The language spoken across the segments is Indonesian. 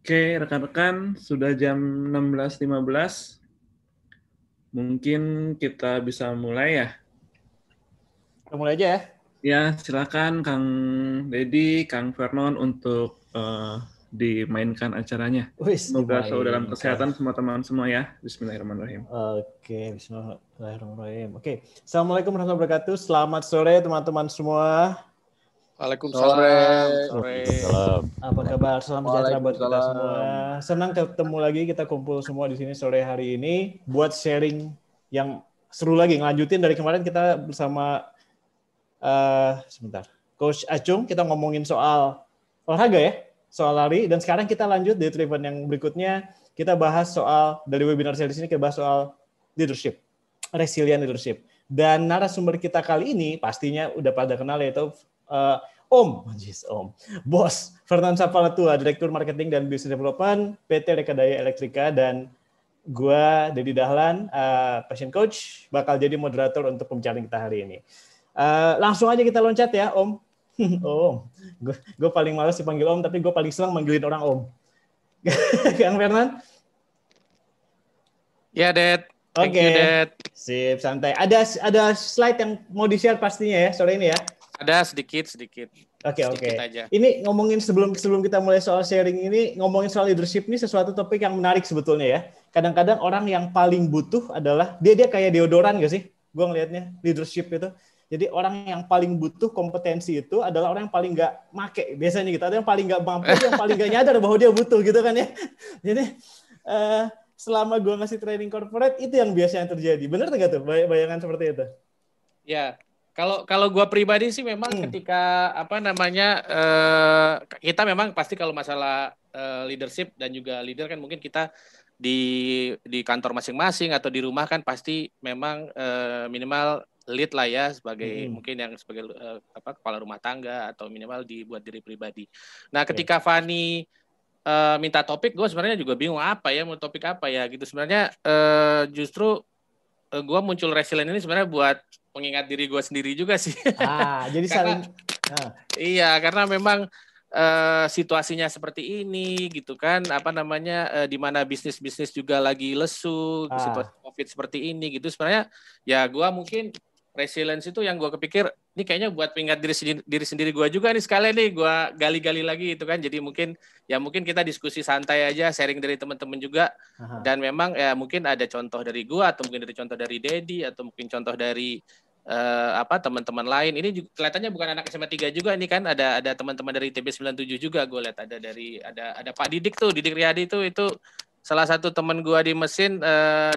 Oke, rekan-rekan, sudah jam 16.15. Mungkin kita bisa mulai ya. Kita mulai aja ya. Ya, silakan Kang Dedi, Kang Vernon untuk dimainkan acaranya. Wis, Semoga selalu dalam dimainkan. kesehatan semua teman semua ya. Bismillahirrahmanirrahim. Oke, bismillahirrahmanirrahim. Oke, assalamualaikum warahmatullahi wabarakatuh. Selamat sore teman-teman semua. Waalaikumsalam. Sore. Apa kabar? Salam sejahtera buat kita semua. Waalaikumsalam. Senang ketemu lagi, kita kumpul semua di sini sore hari ini buat sharing yang seru lagi. Ngelanjutin dari kemarin kita bersama sebentar, Coach Acung, kita ngomongin soal olahraga ya, soal lari, dan sekarang kita lanjut di event yang berikutnya, kita bahas soal, dari webinar series ini kita bahas soal leadership, resilient leadership. Dan narasumber kita kali ini pastinya udah pada kenal, yaitu Om, Bos Fernand Sapalatua, Direktur Marketing dan Business Development PT Rekadaya Elektrika, dan gua Dedi Dahlan, Passion Coach, bakal jadi moderator untuk pembicaraan kita hari ini. Langsung aja kita loncat ya, Om. Om, gue paling males dipanggil Om, tapi gue paling senang manggilin orang Om. Kang Fernand? Ya, Ded. Thank you, Ded. Sip, santai. Ada slide yang mau di-share pastinya ya, sore ini ya? Ada sedikit. Oke. Aja. Ini ngomongin sebelum kita mulai soal sharing ini, ngomongin soal leadership ini sesuatu topik yang menarik sebetulnya ya. Kadang-kadang orang yang paling butuh adalah, dia kayak deodoran gak sih? Gue ngelihatnya, leadership itu. Jadi orang yang paling butuh kompetensi itu adalah orang yang paling nggak make biasanya gitu. Ada yang paling nggak mampu, yang paling nggak nyadar bahwa dia butuh gitu kan ya. Jadi selama gue ngasih training corporate itu yang biasanya terjadi. Bener nggak tuh bayangan seperti itu? Ya, kalau gue pribadi sih memang ketika kita memang pasti kalau masalah leadership dan juga leader kan mungkin kita di kantor masing-masing atau di rumah kan pasti memang minimal lead lah ya sebagai mungkin yang sebagai kepala rumah tangga atau minimal dibuat diri pribadi. Nah, ketika Fani minta topik, gue sebenarnya juga bingung mau topik apa ya gitu. Sebenarnya justru gue muncul resilient ini sebenarnya buat mengingat diri gue sendiri juga sih. Jadi saling. Iya, karena memang situasinya seperti ini gitu kan, di mana bisnis juga lagi lesu, situasi COVID seperti ini gitu. Sebenarnya ya gue mungkin resilience itu yang gue kepikir ini kayaknya buat mengingat diri sendiri gue juga nih, sekalian nih gue gali-gali lagi gitu kan. Jadi mungkin kita diskusi santai aja, sharing dari teman-teman juga. Dan memang ya mungkin ada contoh dari gue, atau mungkin ada contoh dari Dedi, atau mungkin contoh dari teman-teman lain. Ini juga, kelihatannya bukan anak SMA 3 juga nih kan, ada teman-teman dari TB 97 juga. Gue lihat ada Pak Didik Riyadi itu salah satu teman gue di mesin,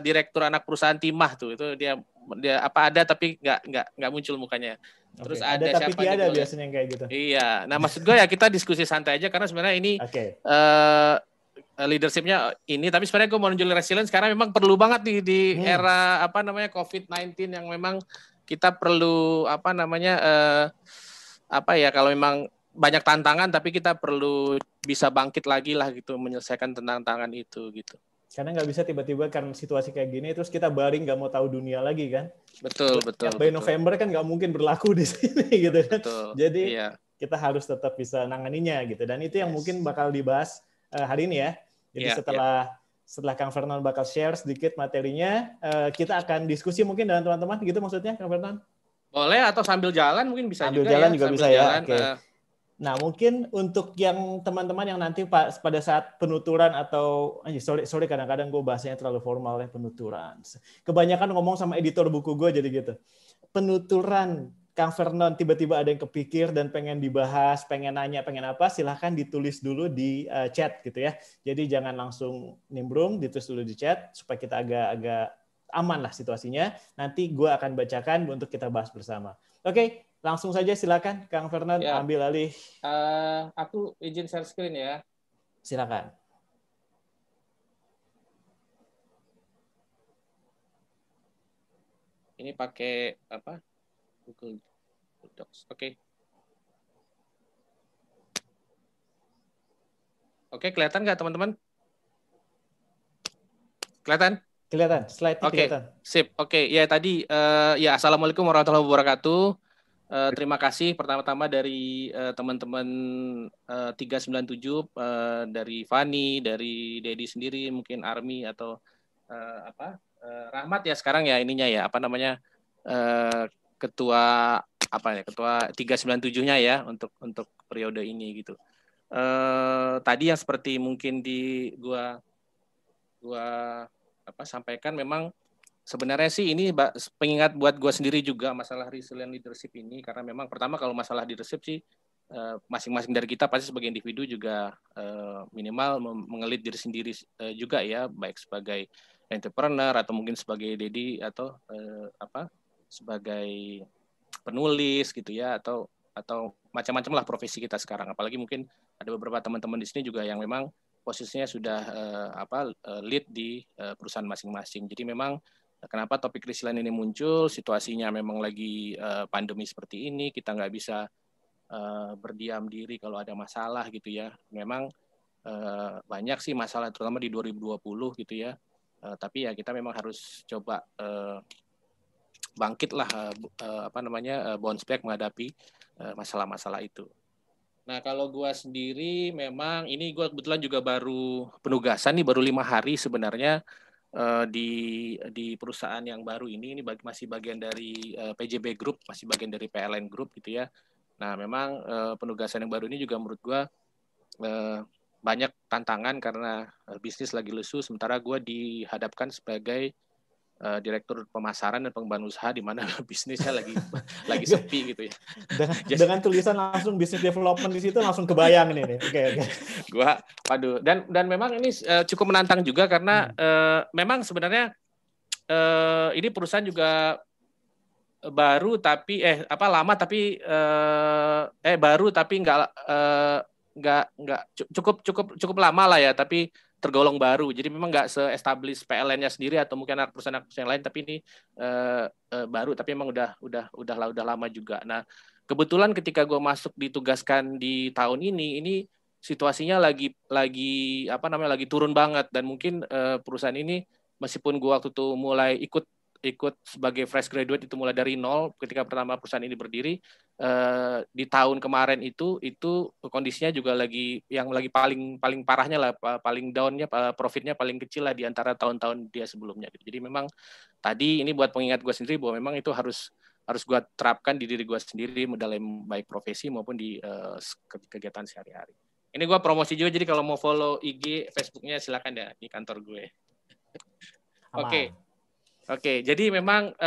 direktur anak perusahaan timah tuh. Itu dia ada tapi nggak muncul mukanya. Terus ada tapi siapa ada biasanya yang kayak gitu. Iya. Nah, maksud gue ya kita diskusi santai aja, karena sebenarnya ini leadership-nya ini, tapi sebenarnya gue mau nunjukin resilience karena memang perlu banget di era COVID-19 yang memang kita perlu kalau memang banyak tantangan, tapi kita perlu bisa bangkit lagi lah gitu, menyelesaikan tantangan itu gitu. Karena nggak bisa tiba-tiba karena situasi kayak gini terus kita baring nggak mau tahu dunia lagi kan. Betul. By November kan nggak mungkin berlaku di sini gitu kan. Betul. Jadi kita harus tetap bisa nanganinya gitu. Dan itu yang mungkin bakal dibahas hari ini ya. Jadi setelah Kang Fernand bakal share sedikit materinya, kita akan diskusi mungkin dengan teman-teman gitu maksudnya, Kang Fernand? Boleh, atau sambil jalan mungkin bisa sambil juga jalan ya. Juga bisa jalan. Ya. Oke. Nah, mungkin untuk yang teman-teman yang nanti pada saat penuturan atau sorry kadang-kadang gue bahasanya terlalu formal ya, penuturan. Kebanyakan ngomong sama editor buku gue jadi gitu. Penuturan Kang Fernand tiba-tiba ada yang kepikir dan pengen dibahas, pengen nanya, pengen apa, silahkan ditulis dulu di chat gitu ya. Jadi jangan langsung nimbrung, ditulis dulu di chat supaya kita agak aman lah situasinya. Nanti gue akan bacakan untuk kita bahas bersama. Oke, langsung saja silakan Kang Fernand ambil alih. Aku izin share screen ya. Silakan. Ini pakai apa? Google Docs. Oke, kelihatan nggak teman-teman? Kelihatan? Kelihatan, slide-nya kelihatan. Sip. Ya tadi, assalamualaikum warahmatullahi wabarakatuh. Terima kasih pertama-tama dari teman-teman 397 dari Fani, dari Dedi sendiri, mungkin Army atau Rahmat ya sekarang ya ininya ya ketua ketua 397-nya ya untuk periode ini gitu. Tadi yang seperti mungkin gua sampaikan memang sebenarnya sih ini pengingat buat gue sendiri juga masalah resilient leadership ini, karena memang pertama kalau masalah leadership sih masing-masing dari kita pasti sebagai individu juga minimal mengelit diri sendiri juga ya, baik sebagai entrepreneur atau mungkin sebagai Dedi atau sebagai penulis gitu ya, atau macam-macam lah profesi kita sekarang. Apalagi mungkin ada beberapa teman-teman di sini juga yang memang posisinya sudah lead di perusahaan masing-masing. Jadi memang kenapa topik resilient ini muncul, situasinya memang lagi pandemi seperti ini, kita nggak bisa berdiam diri kalau ada masalah gitu ya. Memang banyak sih masalah terutama di 2020 gitu ya. Tapi ya kita memang harus coba bangkit lah, bounce back menghadapi masalah-masalah itu. Nah kalau gue sendiri memang ini gue kebetulan juga baru penugasan nih, baru 5 hari sebenarnya di perusahaan yang baru ini masih bagian dari PJB Group, masih bagian dari PLN Group gitu ya. Nah memang penugasan yang baru ini juga menurut gue banyak tantangan karena bisnis lagi lesu, sementara gue dihadapkan sebagai direktur pemasaran dan pengembangan usaha di mana bisnisnya lagi sepi gitu ya. Dengan tulisan langsung business development di situ langsung kebayang nih. Oke. Gua dan memang ini cukup menantang juga karena memang sebenarnya ini perusahaan juga baru tapi lama tapi baru tapi nggak cukup lama lah ya, tapi tergolong baru. Jadi memang nggak se-establish PLN-nya sendiri atau mungkin anak perusahaan lain, tapi ini baru tapi memang udah lama juga. Nah, kebetulan ketika gue ditugaskan di tahun ini situasinya lagi turun banget, dan mungkin perusahaan ini meskipun gue waktu itu mulai ikut sebagai fresh graduate itu mulai dari nol ketika pertama perusahaan ini berdiri, di tahun kemarin itu kondisinya juga lagi paling parahnya lah, paling down-nya, profitnya paling kecil lah di antara tahun-tahun dia sebelumnya. Jadi memang tadi ini buat pengingat gue sendiri bahwa memang itu harus gue terapkan di diri gue sendiri dalam baik profesi maupun di kegiatan sehari-hari. Ini gue promosi juga, jadi kalau mau follow IG, Facebooknya silakan ya di kantor gue. Oke, jadi memang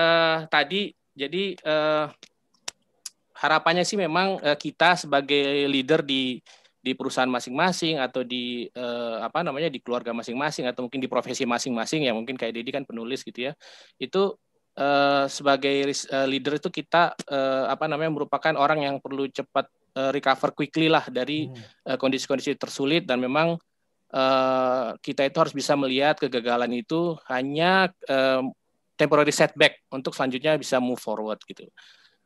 harapannya sih memang kita sebagai leader di perusahaan masing-masing atau di di keluarga masing-masing atau mungkin di profesi masing-masing ya, mungkin kayak Dedi kan penulis gitu ya. Itu sebagai leader itu kita merupakan orang yang perlu cepat recover quickly lah dari kondisi-kondisi tersulit, dan memang kita itu harus bisa melihat kegagalan itu hanya temporary setback untuk selanjutnya bisa move forward gitu.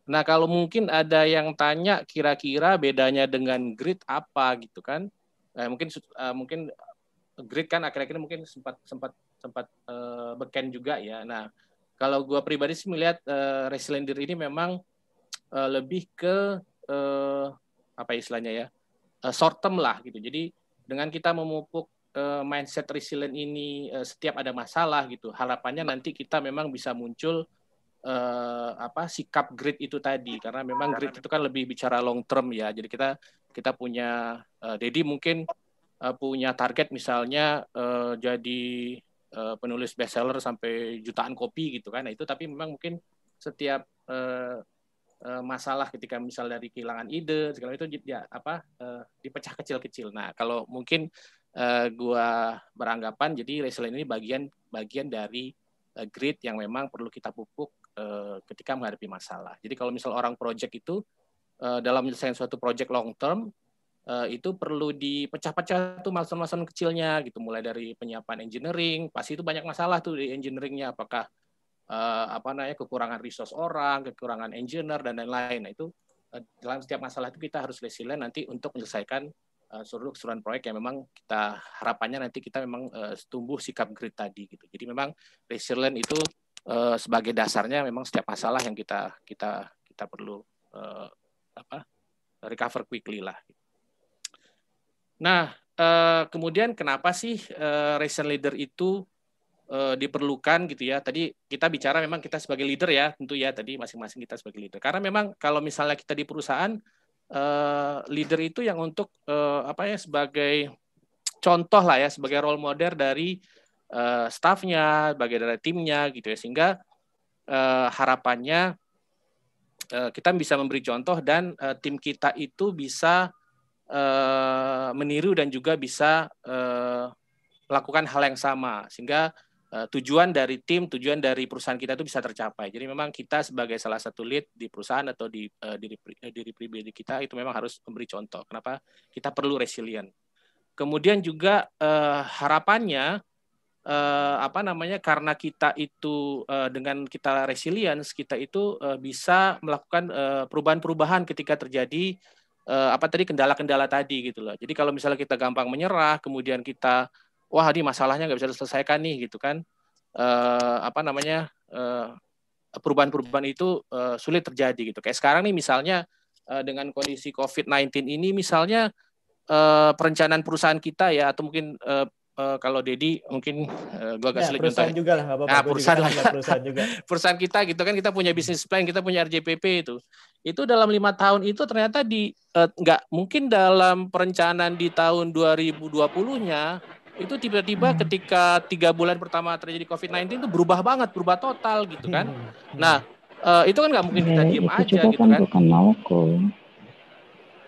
Nah, kalau mungkin ada yang tanya kira-kira bedanya dengan grit apa gitu kan? Mungkin grit kan akhir-akhir mungkin sempat beken juga ya. Nah, kalau gue pribadi sih melihat resilient ini memang lebih ke short term lah gitu. Jadi dengan kita memupuk mindset resilient ini setiap ada masalah gitu, harapannya nanti kita memang bisa muncul sikap grit itu tadi, karena memang grit itu kan lebih bicara long term ya. Jadi kita punya Dedi mungkin punya target misalnya jadi penulis bestseller sampai jutaan kopi gitu kan. Nah, itu tapi memang mungkin setiap masalah ketika misal dari kehilangan ide segala itu dipecah kecil-kecil. Nah, kalau mungkin gua beranggapan jadi resilient ini bagian dari grit yang memang perlu kita pupuk ketika menghadapi masalah. Jadi kalau misal orang project itu dalam menyelesaikan suatu project long term itu perlu dipecah-pecah tuh milestone kecilnya gitu, mulai dari penyiapan engineering, pasti itu banyak masalah tuh di engineeringnya, apakah kekurangan resource orang, kekurangan engineer dan lain-lain. Nah, itu dalam setiap masalah itu kita harus resilient nanti untuk menyelesaikan seluruh keseluruhan proyek yang memang kita harapannya nanti kita memang tumbuh sikap grit tadi gitu. Jadi memang resilient itu sebagai dasarnya memang setiap masalah yang kita perlu recover quickly lah. Nah, kemudian kenapa sih resilient leader itu diperlukan gitu ya? Tadi kita bicara memang kita sebagai leader ya, tentu ya tadi masing-masing kita sebagai leader. Karena memang kalau misalnya kita di perusahaan leader itu yang untuk sebagai contoh lah ya, sebagai role model dari staffnya, sebagai dari timnya gitu ya, sehingga harapannya kita bisa memberi contoh dan tim kita itu bisa meniru dan juga bisa melakukan hal yang sama sehingga tujuan dari tim, tujuan dari perusahaan kita itu bisa tercapai. Jadi memang kita sebagai salah satu lead di perusahaan atau di diri pribadi kita itu memang harus memberi contoh. Kenapa? Kita perlu resilient. Kemudian juga harapannya karena kita itu dengan kita resilience, kita itu bisa melakukan perubahan-perubahan ketika terjadi kendala-kendala tadi gitu loh. Jadi kalau misalnya kita gampang menyerah, kemudian kita wah ini masalahnya nggak bisa diselesaikan nih gitu kan, perubahan-perubahan itu sulit terjadi gitu. Kayak sekarang nih misalnya dengan kondisi COVID-19 ini misalnya perencanaan perusahaan kita ya, atau mungkin kalau Dedi mungkin gue agak sulit perusahaan contoh. juga lah, nggak apa-apa. Nah, perusahaan lah. Perusahaan juga. Perusahaan kita gitu kan, kita punya bisnis plan, kita punya RJPP itu dalam 5 tahun itu ternyata nggak mungkin dalam perencanaan di tahun 2020-nya itu tiba-tiba ketika 3 bulan pertama terjadi COVID-19 itu berubah banget, berubah total gitu kan. Nah, itu kan nggak mungkin kita diem aja gitu kan. Bukan mauku.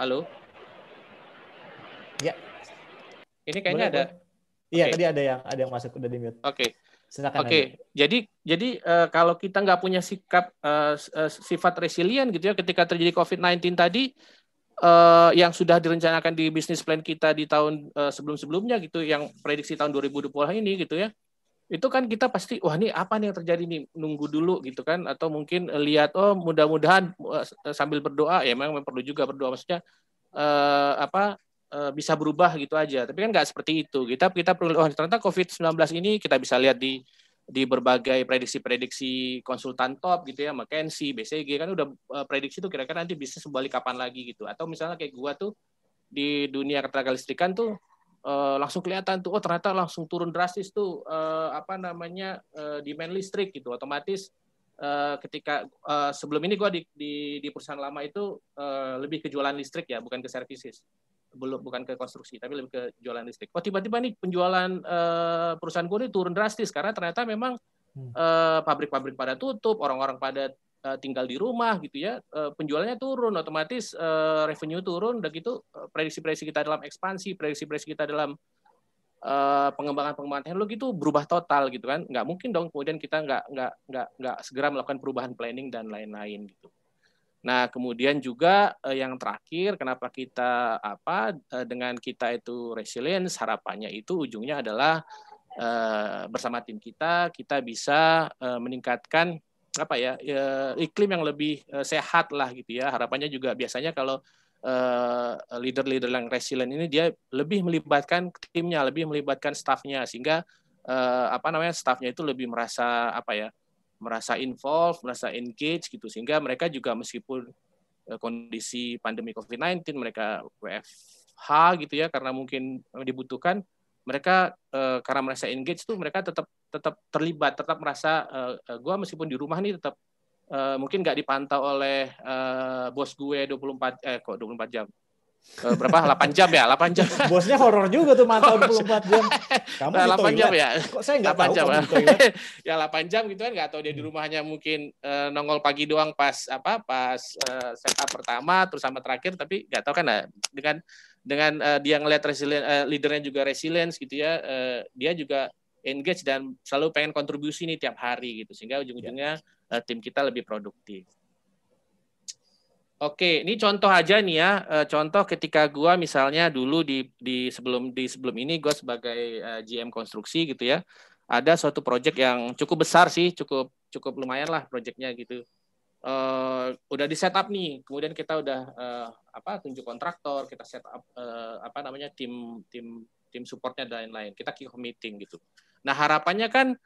Halo? Ya. Ini kayaknya ada. Iya, tadi ada yang masuk udah di mute. Oke. Silakan. Oke. Jadi kalau kita nggak punya sikap sifat resilient gitu ya ketika terjadi COVID-19 tadi yang sudah direncanakan di bisnis plan kita di tahun sebelum-sebelumnya gitu, yang prediksi tahun 2020 ini gitu ya. Itu kan kita pasti wah ini apa nih yang terjadi nih, nunggu dulu gitu kan, atau mungkin lihat mudah-mudahan sambil berdoa ya, memang perlu juga berdoa, maksudnya bisa berubah gitu aja. Tapi kan nggak seperti itu. Kita perlu ternyata COVID-19 ini kita bisa lihat di berbagai prediksi-prediksi konsultan top gitu ya, McKinsey, BCG kan udah prediksi tuh kira-kira nanti bisnis kembali kapan lagi gitu. Atau misalnya kayak gua tuh di dunia ketenagalistrikan tuh langsung kelihatan tuh ternyata langsung turun drastis tuh demand listrik gitu. Otomatis ketika sebelum ini gua di perusahaan lama itu lebih ke jualan listrik ya, bukan ke services. Bukan ke konstruksi, tapi lebih ke jualan listrik. Tiba-tiba nih penjualan perusahaan gue ini turun drastis karena ternyata memang pabrik-pabrik pada tutup, orang-orang pada tinggal di rumah gitu ya, penjualannya turun, otomatis revenue turun, udah gitu prediksi-prediksi kita dalam ekspansi, prediksi-prediksi kita dalam pengembangan teknologi itu berubah total gitu kan. Nggak mungkin dong kemudian kita nggak segera melakukan perubahan planning dan lain-lain gitu. Nah, kemudian juga yang terakhir, kenapa kita dengan kita itu resilience, harapannya itu ujungnya adalah bersama tim kita bisa meningkatkan iklim yang lebih sehat lah gitu ya. Harapannya juga biasanya kalau leader-leader yang resilient ini dia lebih melibatkan timnya, lebih melibatkan staffnya, sehingga staffnya itu lebih merasa merasa involved, merasa engage gitu, sehingga mereka juga meskipun kondisi pandemi COVID-19 mereka WFH gitu ya karena mungkin dibutuhkan, mereka karena merasa engage tuh mereka tetap terlibat, tetap merasa gue meskipun di rumah nih tetap mungkin nggak dipantau oleh bos gue 24 jam. Berapa? 8 jam ya? 8 jam. Bosnya horor juga tuh mantau 24 jam. Kamu di 8 jam ya? Kok saya nggak tahu jam. kamu di toilet? Ya 8 jam gitu kan, nggak tahu dia di rumahnya mungkin nongol pagi doang pas setup pertama terus sama terakhir, tapi nggak tahu kan dengan dia ngelihat leadernya juga resilience gitu ya, dia juga engage dan selalu pengen kontribusi nih tiap hari gitu, sehingga ujung-ujungnya tim kita lebih produktif. Oke, ini contoh aja nih ya. Contoh ketika gua misalnya dulu di sebelum ini gua sebagai GM konstruksi gitu ya. Ada suatu proyek yang cukup besar sih, cukup lumayan lah proyeknya gitu. Udah di setup nih. Kemudian kita udah tunjuk kontraktor, kita set up tim supportnya dan lain-lain. Kita kick off meeting gitu. Nah, harapannya kan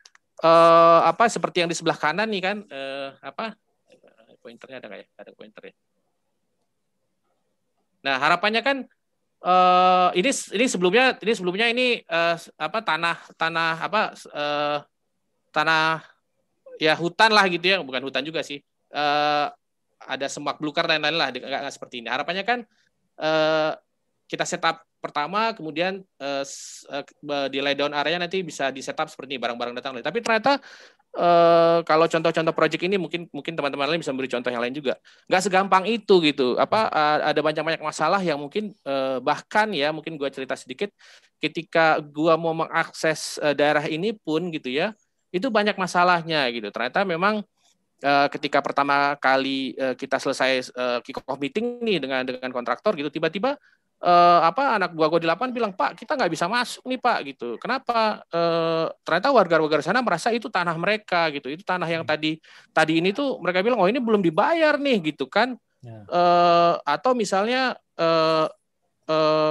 seperti yang di sebelah kanan nih kan pointernya ada nggak ya? Ada pointer ya. Nah, harapannya kan ini sebelumnya ini apa tanah ya hutan lah gitu ya, bukan hutan juga sih. Ada semak belukar dan lain-lain lah, nggak seperti ini. Harapannya kan kita setup pertama, kemudian di laydown area nanti bisa di setup seperti ini, barang-barang datang. Tapi ternyata kalau contoh-contoh project ini mungkin teman-teman lain bisa memberi contoh yang lain juga. Nggak segampang itu gitu. Ada banyak masalah yang mungkin bahkan ya mungkin gue cerita sedikit. Ketika gue mau mengakses daerah ini pun gitu ya, itu banyak masalahnya gitu. Ternyata memang ketika pertama kali kita selesai kick off meeting nih dengan kontraktor gitu, tiba-tiba anak buah gue di lapangan bilang, Pak, kita nggak bisa masuk nih Pak gitu. Kenapa? Ternyata warga-warga sana merasa itu tanah mereka gitu. Itu tanah yang tadi ini tuh mereka bilang, oh ini belum dibayar nih gitu kan. Ya. Atau misalnya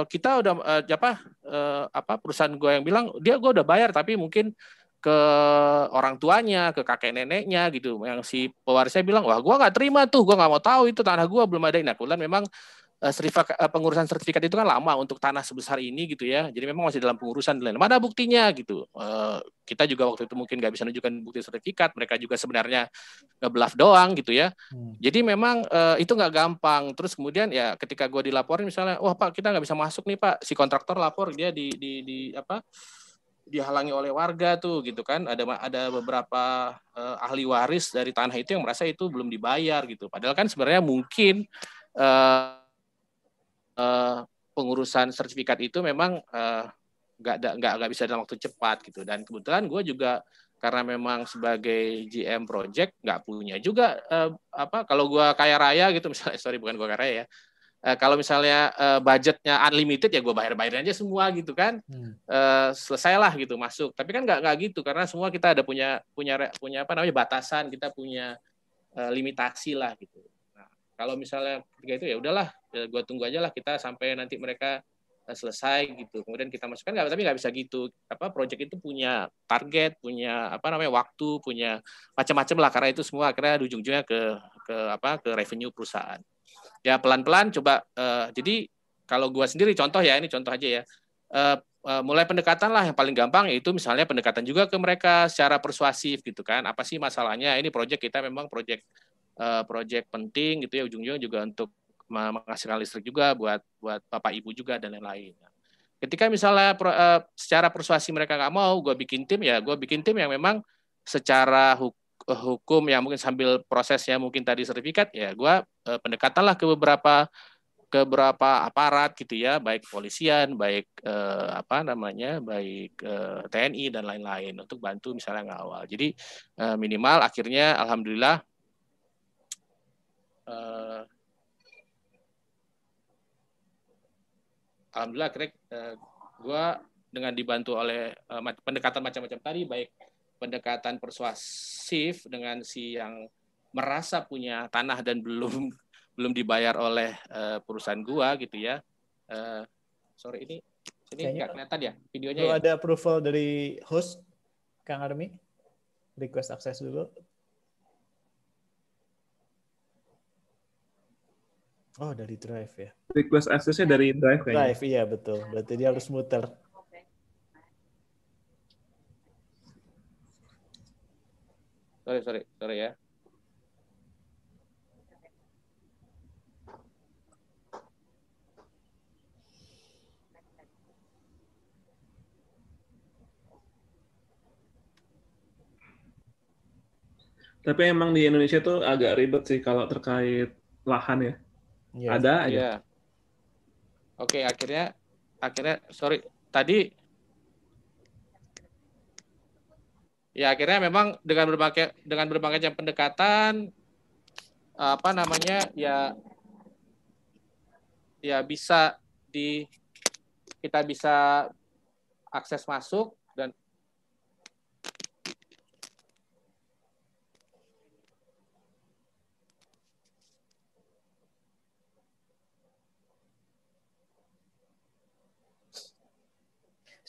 kita udah perusahaan gue yang bilang gue udah bayar tapi mungkin ke orang tuanya, ke kakek neneknya gitu. Yang si pewarisnya bilang, wah gue nggak terima tuh, gue nggak mau tahu itu tanah gue belum ada. Nah kemudian memang pengurusan sertifikat itu kan lama untuk tanah sebesar ini gitu ya. Jadi memang masih dalam pengurusan dan lain. Mana buktinya gitu? Kita juga waktu itu mungkin nggak bisa menunjukkan bukti sertifikat. Mereka juga sebenarnya nge-bluff doang gitu ya. Jadi memang itu nggak gampang. Terus kemudian ya ketika gue dilaporin misalnya, wah Pak kita nggak bisa masuk nih Pak. Si kontraktor lapor dia dihalangi oleh warga tuh gitu kan. Ada beberapa ahli waris dari tanah itu yang merasa itu belum dibayar gitu. Padahal kan sebenarnya mungkin pengurusan sertifikat itu memang nggak bisa dalam waktu cepat gitu. Dan kebetulan gue juga karena memang sebagai GM project nggak punya juga kalau gue kaya raya gitu misalnya, bukan gue kaya raya ya. Kalau misalnya budgetnya unlimited ya gue bayar aja semua gitu kan. Selesailah gitu masuk. Tapi kan nggak gitu karena semua kita ada punya batasan, kita punya limitasi lah gitu. Kalau misalnya ketika itu ya udahlah, gue tunggu aja lah kita sampai nanti mereka selesai gitu. Kemudian kita masukkan tapi nggak bisa gitu. Project itu punya target, punya waktu, punya macam-macam lah. Karena itu semua akhirnya ujung-ujungnya ke revenue perusahaan. Ya pelan-pelan coba. Jadi kalau gue sendiri contoh ya, ini contoh aja ya. Mulai pendekatan lah yang paling gampang yaitu misalnya pendekatan juga ke mereka secara persuasif gitu kan. Apa sih masalahnya? Ini project kita memang project penting gitu ya, ujung-ujungnya juga untuk menghasilkan listrik juga buat bapak ibu juga dan lain-lain. Ketika misalnya secara persuasi mereka nggak mau, gue bikin tim yang memang secara hukum yang mungkin sambil prosesnya mungkin tadi sertifikat ya gue pendekatan lah ke beberapa aparat gitu ya, baik kepolisian, baik baik TNI dan lain-lain untuk bantu misalnya ngawal. Jadi minimal akhirnya alhamdulillah akhirnya gue dengan dibantu oleh pendekatan macam-macam tadi, baik pendekatan persuasif dengan si yang merasa punya tanah dan belum dibayar oleh perusahaan gue gitu ya. Sorry ini nggak kelihatan ya videonya ya. Ada approval dari host Kang Armi, request akses dulu. Oh, dari Drive ya. Request aksesnya dari Drive kayaknya. Drive, iya betul. Berarti dia harus muter. Sorry ya. Tapi emang di Indonesia tuh agak ribet sih kalau terkait lahan ya. Yeah. Ada aja. Yeah. Oke, akhirnya sorry tadi ya akhirnya memang dengan berbagai pendekatan ya bisa kita bisa akses masuk dan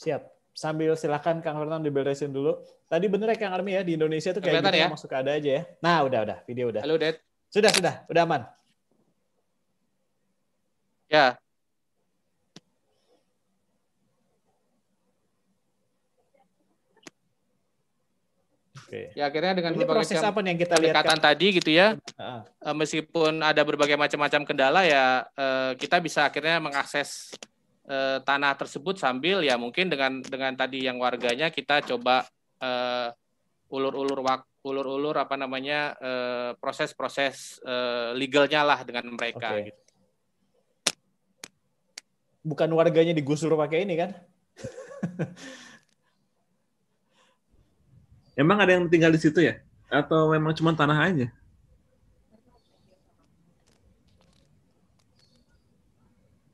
siap. Sambil silakan Kang Fernand diberesin dulu. Tadi bener ya Kang Armi ya, di Indonesia tuh kayak gitu ya? Masuk ada aja ya. Nah, udah, video udah. Halo, Dad. Sudah aman. Ya. Oke. Ya akhirnya dengan Ini berbagai proses macam apa nih yang kita lihat pendekatan tadi gitu ya, Ah, meskipun ada berbagai macam kendala ya, kita bisa akhirnya mengakses tanah tersebut sambil ya mungkin dengan tadi yang warganya kita coba ulur-ulur apa namanya proses-proses legalnya lah dengan mereka Oke. gitu. Bukan warganya digusur pakai ini kan? Emang ada yang tinggal di situ ya? Atau memang cuma tanah aja?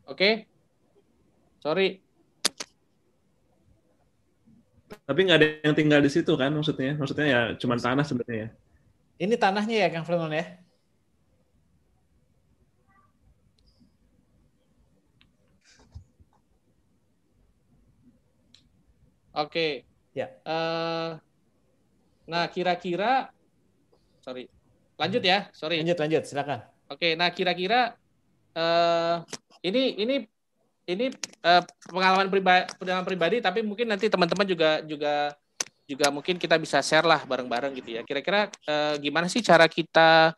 Oke, sorry. Tapi nggak ada yang tinggal di situ kan maksudnya? Maksudnya ya cuma tanah sebenarnya ya. Ini tanahnya ya Kang Vernon ya? Oke. Ya. Nah kira-kira, sorry, lanjut ya, sorry. Lanjut, silakan. Oke, nah kira-kira ini pengalaman pribadi, tapi mungkin nanti teman-teman juga mungkin kita bisa share lah bareng-bareng gitu ya. Kira-kira gimana sih cara kita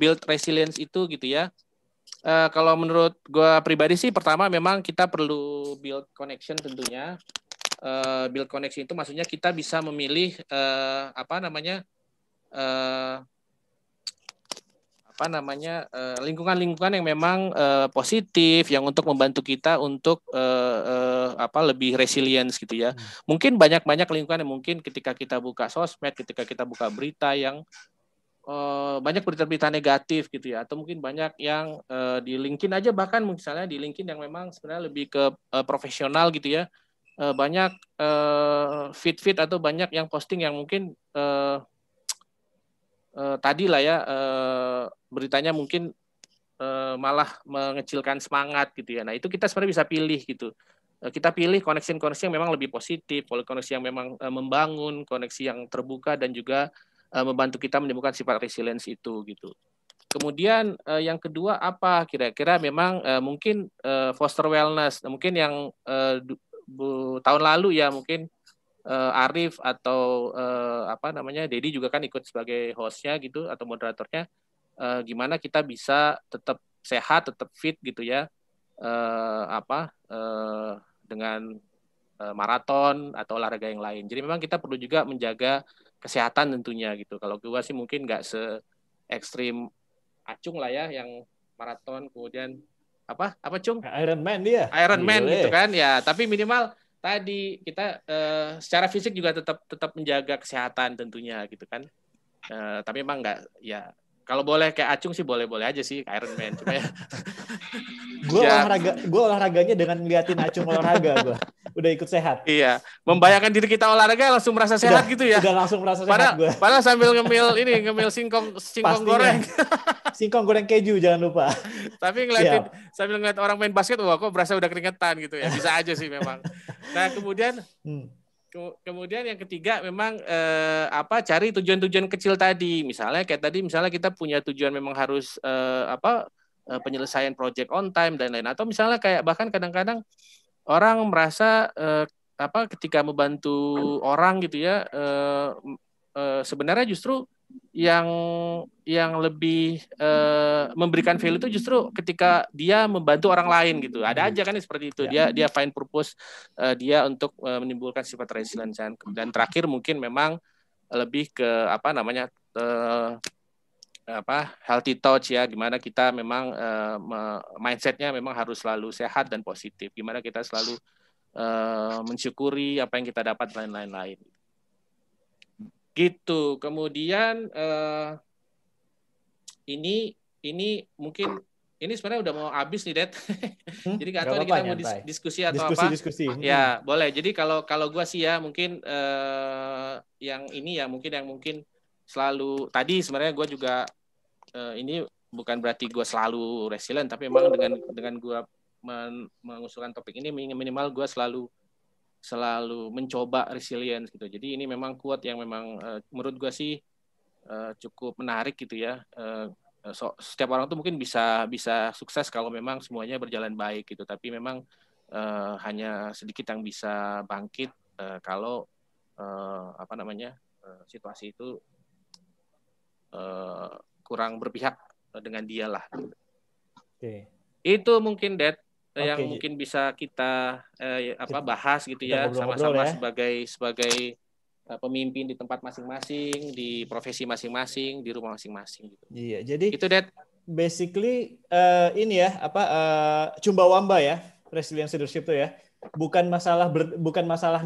build resilience itu gitu ya? Kalau menurut gue pribadi sih, pertama memang kita perlu build connection tentunya. Build connection itu maksudnya kita bisa memilih lingkungan-lingkungan yang memang positif, yang untuk membantu kita untuk lebih resilience gitu ya. Mungkin banyak lingkungan yang mungkin ketika kita buka sosmed, ketika kita buka berita yang banyak berita-berita negatif gitu ya, atau mungkin banyak yang di LinkedIn aja, bahkan misalnya di LinkedIn yang memang sebenarnya lebih ke profesional gitu ya, banyak feed atau banyak yang posting yang mungkin tadi lah ya beritanya mungkin malah mengecilkan semangat gitu ya. Nah itu kita sebenarnya bisa pilih gitu. Kita pilih koneksi yang memang lebih positif, koneksi yang memang membangun, koneksi yang terbuka dan juga membantu kita menemukan sifat resilience itu gitu. Kemudian yang kedua apa? Kira-kira memang mungkin foster wellness. Mungkin yang tahun lalu ya mungkin Arif atau Dedi juga kan ikut sebagai hostnya gitu atau moderatornya. Gimana kita bisa tetap sehat, tetap fit gitu ya, dengan maraton atau olahraga yang lain. Jadi memang kita perlu juga menjaga kesehatan tentunya gitu. Kalau gue sih mungkin nggak se ekstrim Acung lah ya, yang maraton kemudian apa Cung? Iron Man dia. Iron Man Gile. gitu kan ya. Tapi minimal tadi kita secara fisik juga tetap menjaga kesehatan tentunya gitu kan. Tapi memang nggak ya. Kalau boleh kayak Acung sih boleh-boleh aja sih Iron Man. Cuma ya Gue olahraganya dengan ngeliatin Acung olahraga gue. Udah ikut sehat. Iya, membayangkan diri kita olahraga langsung merasa sehat gitu ya. Udah langsung merasa sehat gue. Padahal sambil ngemil singkong goreng. Singkong goreng keju jangan lupa. Tapi sambil ngeliat orang main basket, wah kok berasa udah keringetan gitu ya. Bisa aja sih memang. Nah kemudian yang ketiga memang cari tujuan-tujuan kecil tadi. Misalnya kita punya tujuan memang harus penyelesaian project on time dan lain. Atau misalnya kayak bahkan kadang-kadang orang merasa ketika membantu orang gitu ya, sebenarnya justru yang lebih memberikan value itu justru ketika dia membantu orang lain gitu. Ada aja kan seperti itu. Dia find purpose dia untuk menimbulkan sifat resilience. Dan terakhir mungkin memang lebih ke healthy touch ya, gimana kita memang mindsetnya memang harus selalu sehat dan positif, gimana kita selalu mensyukuri apa yang kita dapat dan lain-lain gitu. Kemudian ini mungkin ini sebenarnya udah mau habis nih, Det. Jadi nggak tahu kita mau diskusi atau diskusi. Ya boleh. Jadi kalau gue sih ya mungkin yang mungkin selalu tadi sebenarnya gue juga ini bukan berarti gue selalu resilient, tapi memang dengan gue mengusulkan topik ini minimal gue selalu mencoba resilience gitu. Jadi ini memang quote yang memang menurut gue sih cukup menarik gitu ya. setiap orang tuh mungkin bisa sukses kalau memang semuanya berjalan baik gitu. Tapi memang hanya sedikit yang bisa bangkit kalau situasi itu kurang berpihak dengan dia lah. Oke. Itu mungkin yang Oke. mungkin bisa kita bahas gitu kita ya, sama-sama ya. sebagai pemimpin di tempat masing-masing, di profesi masing-masing, di rumah masing-masing gitu. Iya, jadi itu basically ini ya Chumbawamba ya, resilience leadership itu ya. Bukan masalah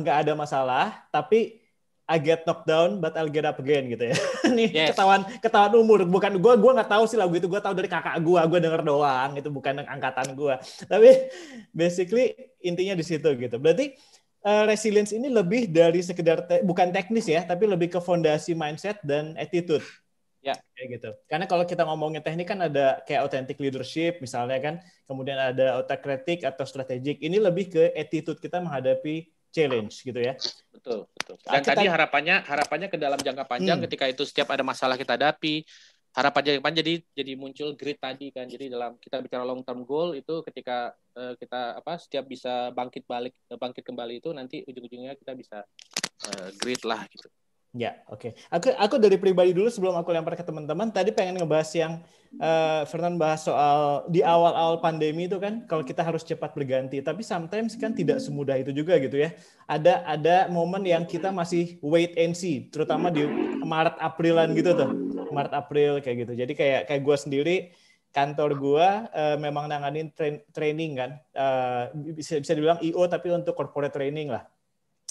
nggak ada masalah, tapi I get knocked down but I'll get up again gitu ya. Ini ketahuan umur, bukan gue nggak tahu sih lagu itu, gue tahu dari kakak gue denger doang, itu bukan angkatan gue. Tapi basically intinya di situ gitu. Berarti resilience ini lebih dari sekedar bukan teknis ya, tapi lebih ke fondasi mindset dan attitude. Ya, kayak gitu. Karena kalau kita ngomongin teknik kan ada kayak authentic leadership misalnya kan, kemudian ada autocratic atau strategic. Ini lebih ke attitude kita menghadapi challenge gitu ya. Betul. Dan tadi harapannya ke dalam jangka panjang ketika itu setiap ada masalah kita hadapi, harapan jadi muncul grit tadi kan. Jadi dalam kita bicara long term goal itu ketika kita setiap bisa bangkit kembali itu nanti ujung-ujungnya kita bisa grit lah gitu. Ya, oke. Aku dari pribadi dulu sebelum aku lempar ke teman-teman, tadi pengen ngebahas yang Fernand bahas soal di awal-awal pandemi itu kan, kalau kita harus cepat berganti. Tapi sometimes kan tidak semudah itu juga gitu ya. Ada momen yang kita masih wait and see, terutama di Maret Aprilan gitu tuh. Maret April kayak gitu. Jadi kayak gue sendiri, kantor gue memang nanganin training kan. Bisa dibilang IO tapi untuk corporate training lah.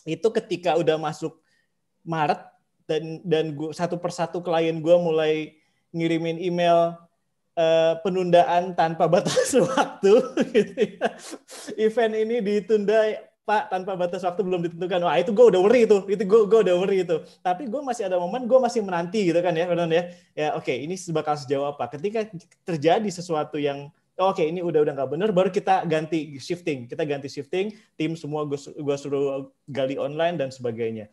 Itu ketika udah masuk Maret, dan satu persatu klien gue mulai ngirimin email penundaan tanpa batas waktu gitu ya. Event ini ditunda Pak tanpa batas waktu belum ditentukan. Wah itu gue udah worry itu gue udah worry itu. Tapi gue masih ada momen gue masih menanti gitu kan ya, benar ya. Ya oke, ini bakal sejauh apa. Ketika terjadi sesuatu yang oke, ini udah nggak benar, baru kita ganti shifting, tim semua gue suruh gali online dan sebagainya.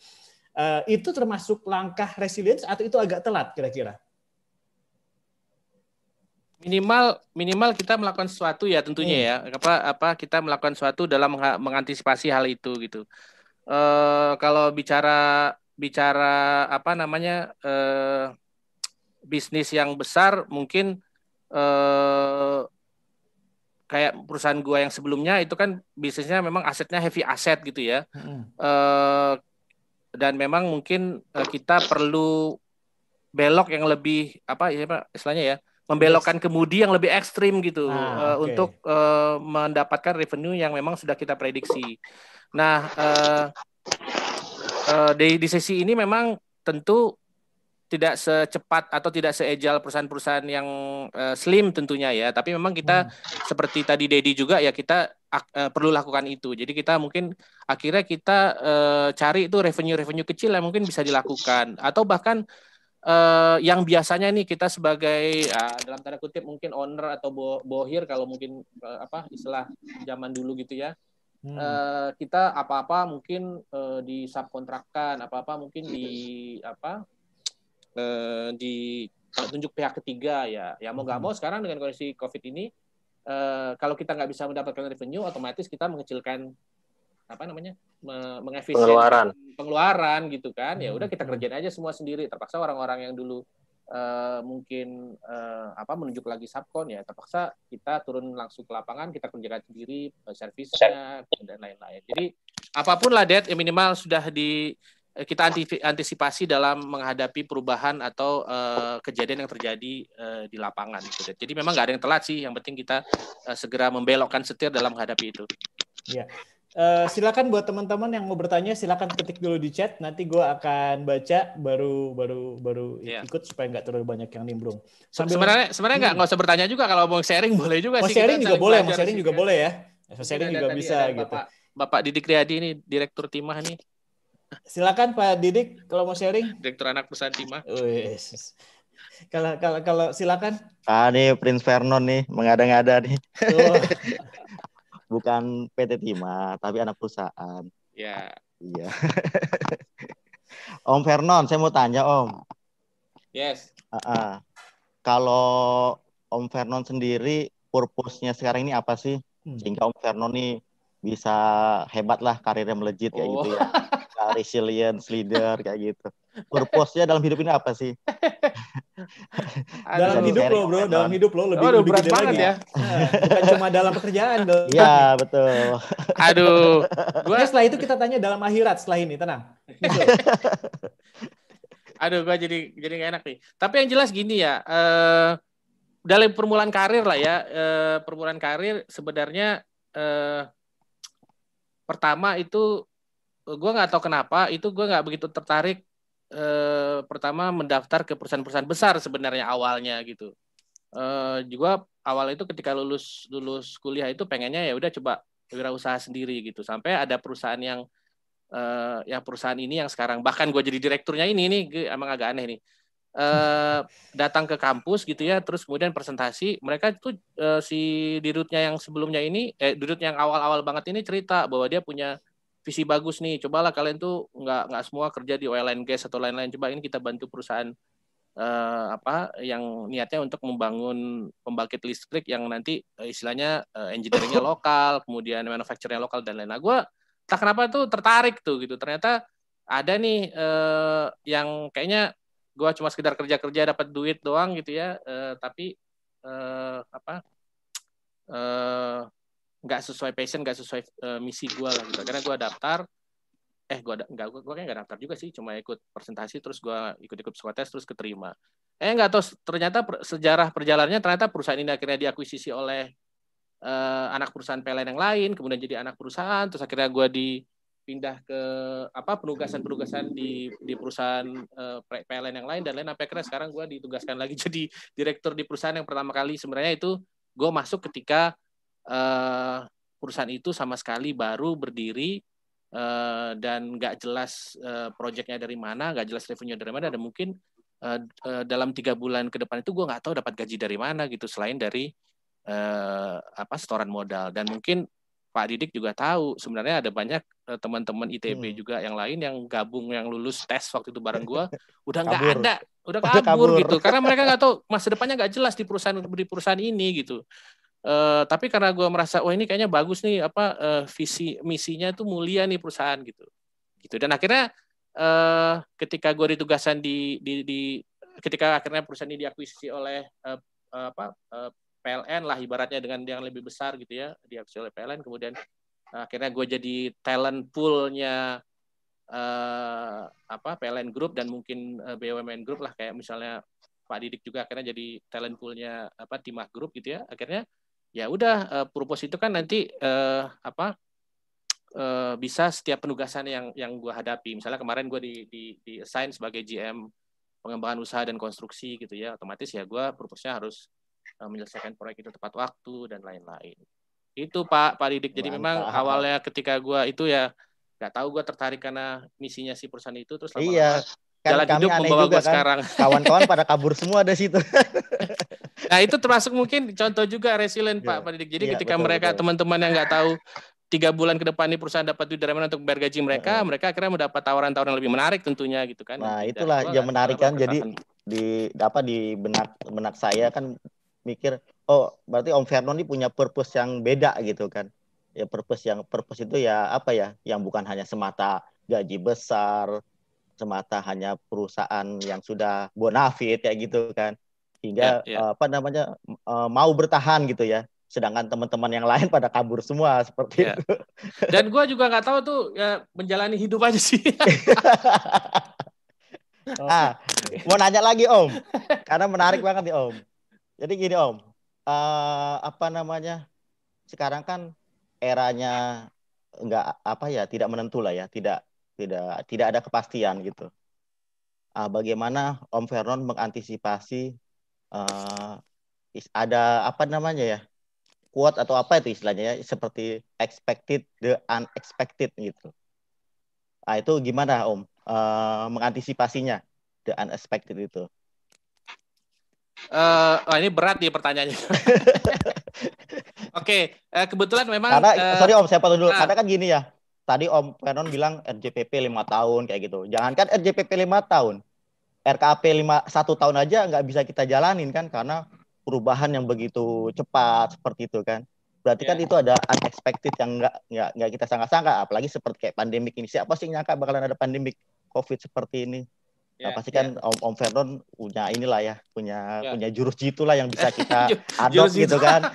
Itu termasuk langkah resilience atau itu agak telat kira-kira? Minimal kita melakukan sesuatu ya tentunya ya. Kita melakukan sesuatu dalam mengantisipasi hal itu gitu. Kalau bicara bisnis yang besar mungkin kayak perusahaan gua yang sebelumnya itu kan bisnisnya memang asetnya heavy asset gitu ya. Dan memang mungkin kita perlu belok yang lebih istilahnya ya, membelokkan kemudi yang lebih ekstrim gitu untuk mendapatkan revenue yang memang sudah kita prediksi. Nah di sisi ini memang tentu tidak secepat atau tidak seagile perusahaan-perusahaan yang slim tentunya ya, tapi memang kita seperti tadi Dedi juga ya, kita perlu lakukan itu. Jadi kita mungkin akhirnya kita cari itu revenue kecil yang mungkin bisa dilakukan, atau bahkan yang biasanya nih kita sebagai dalam tanda kutip mungkin owner atau bohir kalau mungkin istilah zaman dulu gitu ya. Kita apa-apa mungkin disubkontrakkan, apa-apa mungkin ditunjuk pihak ketiga ya mau nggak mau sekarang dengan kondisi COVID ini kalau kita nggak bisa mendapatkan revenue, otomatis kita mengecilkan mengefisien pengeluaran gitu kan. Ya udah kita kerjain aja semua sendiri. Terpaksa orang-orang yang dulu mungkin menunjuk lagi subkon ya terpaksa kita turun langsung ke lapangan, kita kerjakan sendiri servisnya dan lain-lain. Jadi apapun lah minimal sudah kita antisipasi dalam menghadapi perubahan atau kejadian yang terjadi di lapangan gitu. Jadi memang nggak ada yang telat sih, yang penting kita segera membelokkan setir dalam menghadapi itu. Ya. Silakan buat teman-teman yang mau bertanya, silakan ketik dulu di chat, nanti gue akan baca baru ikut supaya nggak terlalu banyak yang nimbrung. Sebenarnya nggak usah bertanya juga, kalau mau sharing boleh juga sih. Sharing juga boleh, mau sharing juga boleh ya. Sharing juga bisa gitu. Bapak Didik Riyadi ini Direktur Timah nih. Silakan Pak Didik kalau mau sharing. Direktur Anak Perusahaan Timah. Kalau silakan. Nih Prince Vernon nih mengada-ngada nih. Bukan PT Timah, tapi anak perusahaan. Ya. Iya. Om Vernon, saya mau tanya Om. Yes. kalau Om Vernon sendiri purpose-nya sekarang ini apa sih? Sehingga Om Vernon nih bisa hebat lah, karirnya melejit kayak gitu ya. Resilience leader kayak gitu. Purpose-nya dalam hidup ini apa sih? Dalam Aduh. hidup Di-sharing, lo, bro, Om dalam Vernon. hidup lo lebih Waduh, lebih berat gede banget lagi. ya. Bukan cuma dalam pekerjaan. Iya, betul. Aduh, Oke, setelah itu kita tanya dalam akhirat setelah ini, tenang. Nyusul. aduh, gue jadi gak enak nih. Tapi yang jelas gini ya, dalam permulaan karir lah ya, permulaan karir sebenarnya pertama itu gue nggak tahu kenapa itu gue nggak begitu tertarik pertama mendaftar ke perusahaan-perusahaan besar sebenarnya awalnya gitu. Juga awal itu ketika lulus kuliah itu pengennya ya udah coba wirausaha sendiri gitu. Sampai ada perusahaan yang perusahaan ini yang sekarang bahkan gue jadi direkturnya ini emang agak aneh nih. Datang ke kampus gitu ya, terus kemudian presentasi, mereka itu si dirutnya yang sebelumnya ini, dirut yang awal-awal banget ini cerita bahwa dia punya visi bagus nih, cobalah kalian tuh nggak semua kerja di oil and gas atau lain-lain, coba ini kita bantu perusahaan yang niatnya untuk membangun pembangkit listrik yang nanti istilahnya engineering-nya lokal, kemudian manufacture-nya lokal dan lain-lain. Nah, gue tak kenapa tuh tertarik tuh gitu, ternyata ada nih yang kayaknya gue cuma sekedar kerja dapat duit doang gitu ya, tapi nggak sesuai passion, nggak sesuai misi gue lah gitu. Akhirnya gue daftar, gue kayaknya nggak daftar juga sih, cuma ikut presentasi terus gue ikut psikotes terus keterima. Nggak tahu ternyata sejarah perjalanannya ternyata perusahaan ini akhirnya diakuisisi oleh anak perusahaan PLN yang lain, kemudian jadi anak perusahaan, terus akhirnya gue pindah ke penugasan di perusahaan PLN yang lain dan lain, sampai akhirnya sekarang gue ditugaskan lagi jadi direktur di perusahaan yang pertama kali sebenarnya itu gue masuk ketika perusahaan itu sama sekali baru berdiri dan nggak jelas proyeknya dari mana, nggak jelas revenue dari mana, dan mungkin dalam 3 bulan ke depan itu gue nggak tahu dapat gaji dari mana gitu selain dari setoran modal. Dan mungkin Pak Didik juga tahu sebenarnya ada banyak teman-teman ITB juga yang lain yang gabung, yang lulus tes waktu itu bareng gue udah nggak ada, udah kabur gitu karena mereka nggak tahu masa depannya, nggak jelas di perusahaan ini gitu. Tapi karena gue merasa ini kayaknya bagus nih visi misinya tuh mulia nih perusahaan gitu. Dan akhirnya ketika gue ditugasan ketika akhirnya perusahaan ini diakuisisi oleh PLN lah ibaratnya dengan yang lebih besar gitu ya, diakuisisi oleh PLN, kemudian akhirnya gue jadi talent pool-nya PLN Group dan mungkin BUMN Group lah, kayak misalnya Pak Didik juga akhirnya jadi talent pool-nya Timah Group gitu ya. Akhirnya ya udah purpose itu kan nanti bisa setiap penugasan yang gue hadapi. Misalnya kemarin gue di assign sebagai GM pengembangan usaha dan konstruksi gitu ya, otomatis ya gue purpose-nya harus menyelesaikan proyek itu tepat waktu dan lain-lain. Itu Pak Didik. Jadi memang awalnya ketika gue itu ya nggak tahu, gue tertarik karena misinya si perusahaan itu, terus lama-lama jalan hidup membawa gue sekarang. Kawan-kawan pada kabur semua dari situ. Nah itu termasuk mungkin contoh juga resilient Pak Didik. Jadi ketika mereka teman-teman yang nggak tahu 3 bulan ke depan ini perusahaan dapat duit dari mana untuk bayar gaji mereka, mereka akhirnya mendapat tawaran-tawaran yang lebih menarik tentunya gitu kan. Nah itulah yang menarik kan. Jadi di benak saya kan mikir, berarti Om Vernon ini punya purpose yang beda gitu kan. Ya purpose itu ya apa ya, yang bukan hanya semata gaji besar, semata hanya perusahaan yang sudah bonafit kayak gitu kan. Hingga mau bertahan gitu ya. Sedangkan teman-teman yang lain pada kabur semua seperti itu. Dan gue juga nggak tahu tuh ya, menjalani hidup aja sih. Mau nanya lagi Om, karena menarik banget nih Om. Jadi gini Om, sekarang kan eranya tidak menentu lah ya, tidak ada kepastian gitu. Bagaimana Om Vernon mengantisipasi ada quote atau apa itu istilahnya ya, seperti expected the unexpected gitu. Itu gimana Om mengantisipasinya the unexpected itu? Ini berat nih pertanyaannya. Oke, kebetulan memang sorry Om, saya potong dulu. Karena kan gini ya, tadi Om Vernon bilang RJPP 5 tahun kayak gitu. Jangankan RJPP 5 tahun, RKP 1 tahun aja nggak bisa kita jalanin kan karena perubahan yang begitu cepat seperti itu kan. Berarti kan itu ada unexpected yang nggak kita sangka-sangka, apalagi seperti kayak pandemik ini. Siapa sih nyangka bakalan ada pandemik COVID seperti ini? Nah, pasti kan Om Vernon punya inilah ya, punya jurus jitu lah yang bisa kita adopt gitu kan.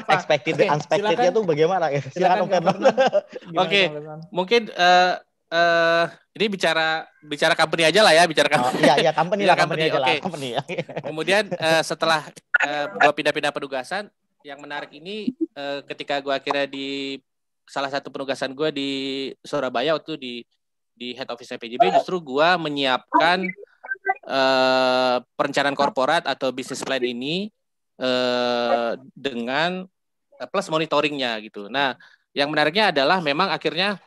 Expected, unexpected-nya tuh bagaimana? Silakan Om Vernon. Oke, mungkin ini bicara company aja lah ya, bicara company. Iya, company lah, company aja lah. Company. Kemudian setelah gua pindah-pindah penugasan, yang menarik ini ketika gua akhirnya di salah satu penugasan gua di Surabaya waktu di head office PJB, justru gua menyiapkan perencanaan korporat atau business plan ini dengan plus monitoringnya gitu. Nah, yang menariknya adalah memang akhirnya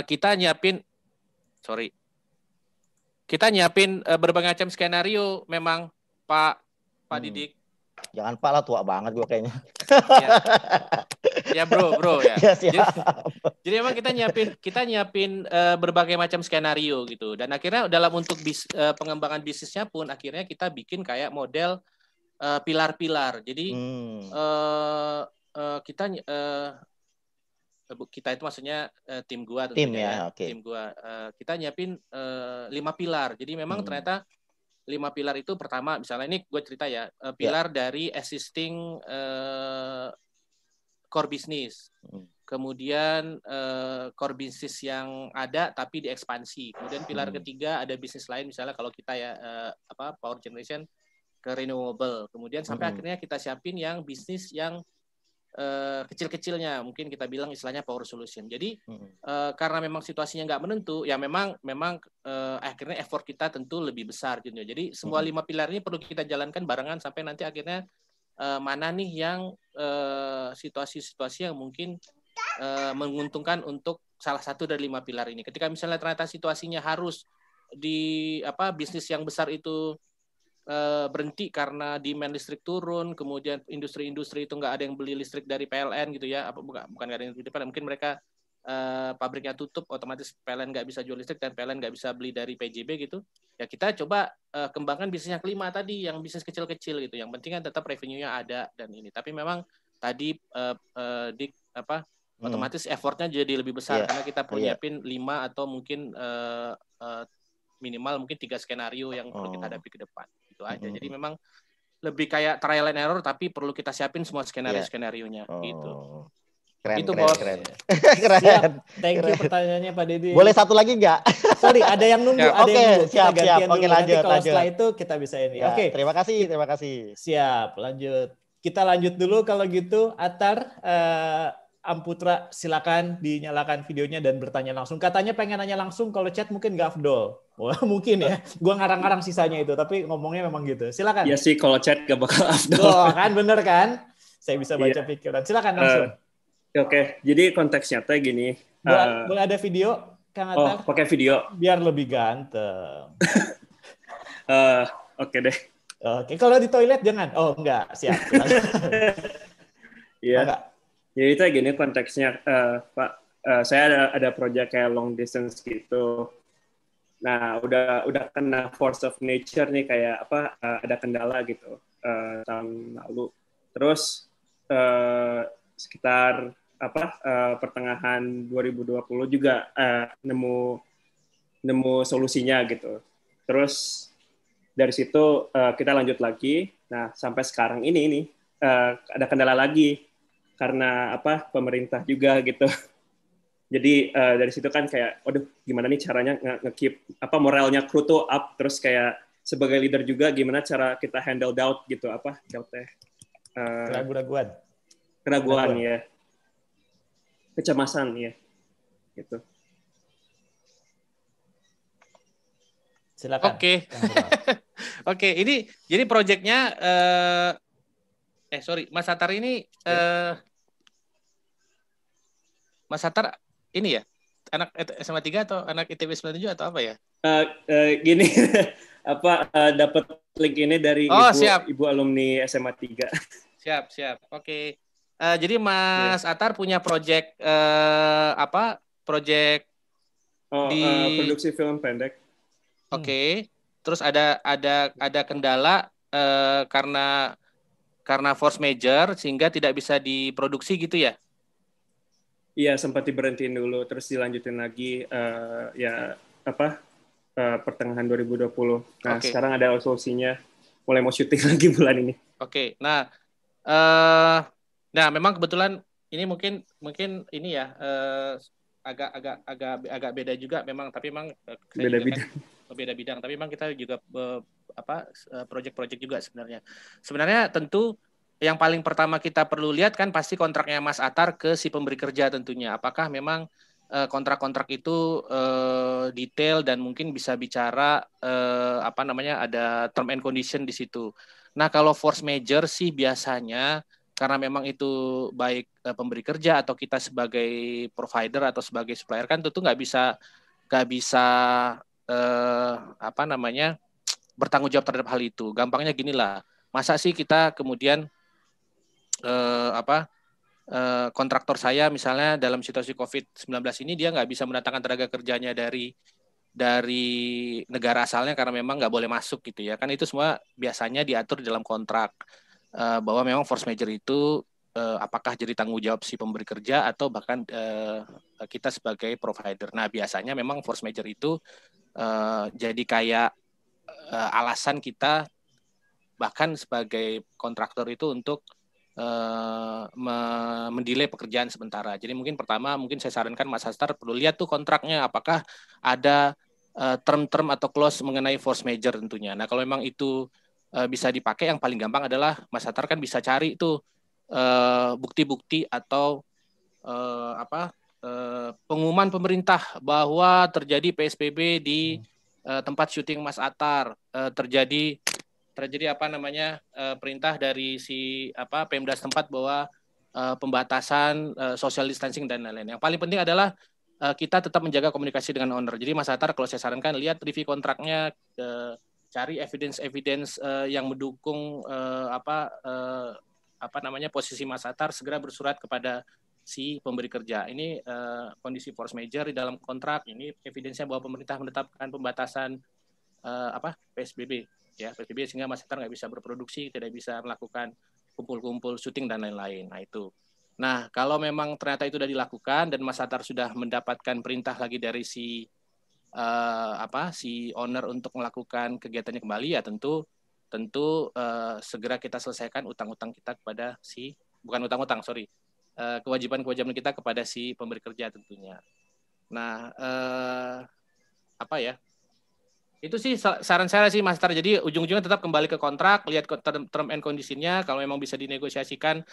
kita nyiapin berbagai macam skenario memang Pak Didik. Jangan Pak lah, tua banget gue kayaknya. Ya bro ya. Ya, jadi memang kita nyiapin berbagai macam skenario gitu. Dan akhirnya dalam untuk pengembangan bisnisnya pun akhirnya kita bikin kayak model pilar-pilar. Jadi kita itu maksudnya tim gua tentunya tim gua kita nyiapin 5 pilar. Jadi memang ternyata 5 pilar itu pertama misalnya ini gue cerita ya pilar dari existing core business. Kemudian core business yang ada tapi diekspansi. Kemudian pilar ketiga ada bisnis lain misalnya kalau kita ya power generation ke renewable. Kemudian sampai akhirnya kita siapin yang bisnis yang kecil-kecilnya, mungkin kita bilang istilahnya power solution. Jadi karena memang situasinya nggak menentu, ya memang akhirnya effort kita tentu lebih besar gitu. Jadi semua 5 pilar ini perlu kita jalankan barengan sampai nanti akhirnya mana nih yang situasi-situasi yang mungkin menguntungkan untuk salah satu dari 5 pilar ini. Ketika misalnya ternyata situasinya harus di bisnis yang besar itu berhenti karena demand listrik turun, kemudian industri-industri itu nggak ada yang beli listrik dari PLN gitu ya, bukan nggak ada yang beli PLN, mungkin mereka pabriknya tutup, otomatis PLN nggak bisa jual listrik dan PLN nggak bisa beli dari PJB gitu, ya kita coba kembangkan bisnis yang kelima tadi, yang bisnis kecil-kecil gitu, yang penting kan tetap revenue-nya ada dan ini, tapi memang tadi otomatis effortnya jadi lebih besar karena kita perlu nyiapin 5 atau mungkin minimal mungkin 3 skenario yang perlu kita hadapi ke depan. Itu aja. Jadi memang lebih kayak trial and error tapi perlu kita siapin semua skenario-skenarionya gitu. Keren, itu keren. Siap. Thank you pertanyaannya Pak Deddy. Boleh satu lagi nggak? Sorry, ada yang nunggu. Oke, siap. Oke, lanjut. Setelah itu kita bisa ini. Ya, Oke. Terima kasih. Siap, lanjut. Kita lanjut dulu kalau gitu. Atar, Amputra, silakan dinyalakan videonya dan bertanya langsung. Katanya pengen nanya langsung, kalau chat mungkin nggak afdol. Wah, mungkin ya. Gua ngarang-ngarang sisanya itu, tapi ngomongnya memang gitu. Silakan. Ya sih, kalau chat nggak bakal afdol. Oh, kan bener kan? Saya bisa baca pikiran. Silakan langsung. Oke, jadi konteksnya tuh gini. Boleh ada video, Kang Atar? Oh, pakai video. Biar lebih ganteng. Oke deh. Oke, kalau di toilet jangan. Oh, enggak. Siap. Iya. Jadi itu gini konteksnya, Pak. Saya ada proyek kayak long distance gitu. Nah, udah kena force of nature nih kayak ada kendala gitu tahun lalu. Terus sekitar pertengahan 2020 juga nemu solusinya gitu. Terus dari situ kita lanjut lagi. Nah, sampai sekarang ini ada kendala lagi karena pemerintah juga gitu. Jadi dari situ kan kayak, waduh, gimana nih caranya nge-keep moralnya kru tuh up, terus kayak sebagai leader juga gimana cara kita handle doubt gitu, doubt keraguan ya, kecemasan ya, gitu. Silakan. Oke, ini jadi proyeknya Mas Atar ini Mas Atar ini ya, anak SMA 3 atau anak ITB 97 atau apa ya? Gini, dapat link ini dari ibu alumni SMA 3. Siap. Oke. Jadi Mas Atar punya proyek proyek produksi film pendek. Oke. Terus ada kendala karena force major sehingga tidak bisa diproduksi gitu ya? Iya, sempat diberhentiin dulu, terus dilanjutin lagi pertengahan 2020. Nah, Oke. sekarang ada solusinya, mulai mau syuting lagi bulan ini. Oke. Nah, memang kebetulan ini mungkin ini ya agak beda juga memang, tapi memang saya Beda juga bidang. kan beda bidang, tapi memang kita juga project-project juga sebenarnya. Sebenarnya tentu yang paling pertama kita perlu lihat kan pasti kontraknya Mas Atar ke si pemberi kerja tentunya. Apakah memang kontrak-kontrak itu detail dan mungkin bisa bicara ada term and condition di situ. Nah, kalau force major sih biasanya karena memang itu baik pemberi kerja atau kita sebagai provider atau sebagai supplier kan tentu nggak bisa bertanggung jawab terhadap hal itu. Gampangnya gini lah, masa sih kita kemudian kontraktor saya misalnya dalam situasi COVID-19 ini dia nggak bisa mendatangkan tenaga kerjanya dari negara asalnya karena memang nggak boleh masuk gitu ya. Kan itu semua biasanya diatur di dalam kontrak bahwa memang force major itu apakah jadi tanggung jawab si pemberi kerja atau bahkan kita sebagai provider. Nah, biasanya memang force major itu jadi kayak alasan kita bahkan sebagai kontraktor itu untuk mendelay pekerjaan sementara. Jadi mungkin pertama saya sarankan Mas Hastar perlu lihat tuh kontraknya apakah ada term-term atau clause mengenai force major tentunya. Nah, kalau memang itu bisa dipakai, yang paling gampang adalah Mas Hastar kan bisa cari tuh bukti-bukti atau pengumuman pemerintah bahwa terjadi PSBB di tempat syuting Mas Atar, terjadi perintah dari si Pemda setempat bahwa pembatasan social distancing dan lain-lain. Yang paling penting adalah kita tetap menjaga komunikasi dengan owner. Jadi Mas Atar kalau saya sarankan lihat review kontraknya, cari evidence yang mendukung posisi Mas Atar, segera bersurat kepada si pemberi kerja. Ini kondisi force major di dalam kontrak, ini evidence-nya bahwa pemerintah menetapkan pembatasan PSBB. Ya, PSBB sehingga Mas Atar nggak bisa berproduksi, tidak bisa melakukan kumpul-kumpul syuting dan lain-lain. Nah, itu. Nah, kalau memang ternyata itu sudah dilakukan dan Mas Atar sudah mendapatkan perintah lagi dari si owner untuk melakukan kegiatannya kembali, ya tentu segera kita selesaikan utang-utang kita kepada kewajiban-kewajiban kita kepada si pemberi kerja tentunya. Nah, itu sih saran saya sih Mas Tar. Jadi ujung-ujungnya tetap kembali ke kontrak, lihat term and condition-nya, kalau memang bisa dinegosiasikan,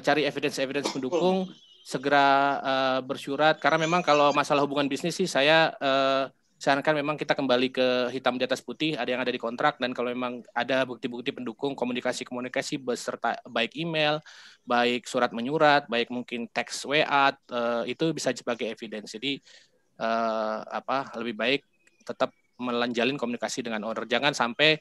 cari evidence pendukung, segera bersurat. Karena memang kalau masalah hubungan bisnis sih saya sarankan memang kita kembali ke hitam di atas putih, ada yang ada di kontrak, dan kalau memang ada bukti-bukti pendukung, komunikasi beserta baik email, baik surat menyurat, baik mungkin teks WA, itu bisa sebagai evidence. Jadi lebih baik tetap melanjalin komunikasi dengan owner. Jangan sampai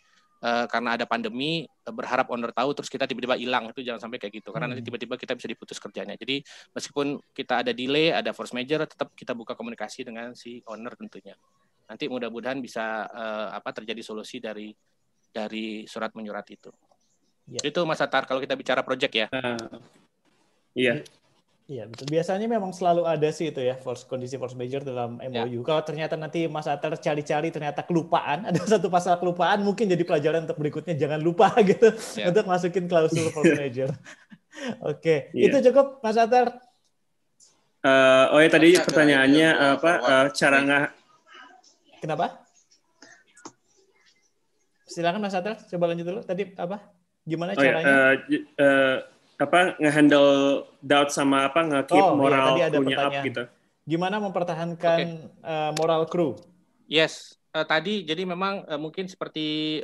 karena ada pandemi berharap owner tahu terus kita tiba-tiba hilang, itu jangan sampai kayak gitu. Karena nanti tiba-tiba kita bisa diputus kerjanya. Jadi meskipun kita ada delay, ada force major, tetap kita buka komunikasi dengan si owner tentunya. Nanti mudah-mudahan bisa terjadi solusi dari surat menyurat itu. Ya. Itu Mas Atar kalau kita bicara project ya. Iya. Iya, betul. Biasanya memang selalu ada sih itu ya, kondisi force major dalam MOU. Ya. Kalau ternyata nanti Mas Atar cari-cari ternyata kelupaan, ada satu pasal kelupaan, mungkin jadi pelajaran untuk berikutnya, jangan lupa gitu untuk masukin klausul force major. Oke, itu cukup Mas Atar. Tadi pertanyaannya cara nggak? Kenapa? Silakan Mas Atar, coba lanjut dulu. Tadi apa? Gimana caranya? Nge-handle doubt sama nge-keep moral krunya up gitu. Gimana mempertahankan moral kru? Yes, tadi jadi memang mungkin seperti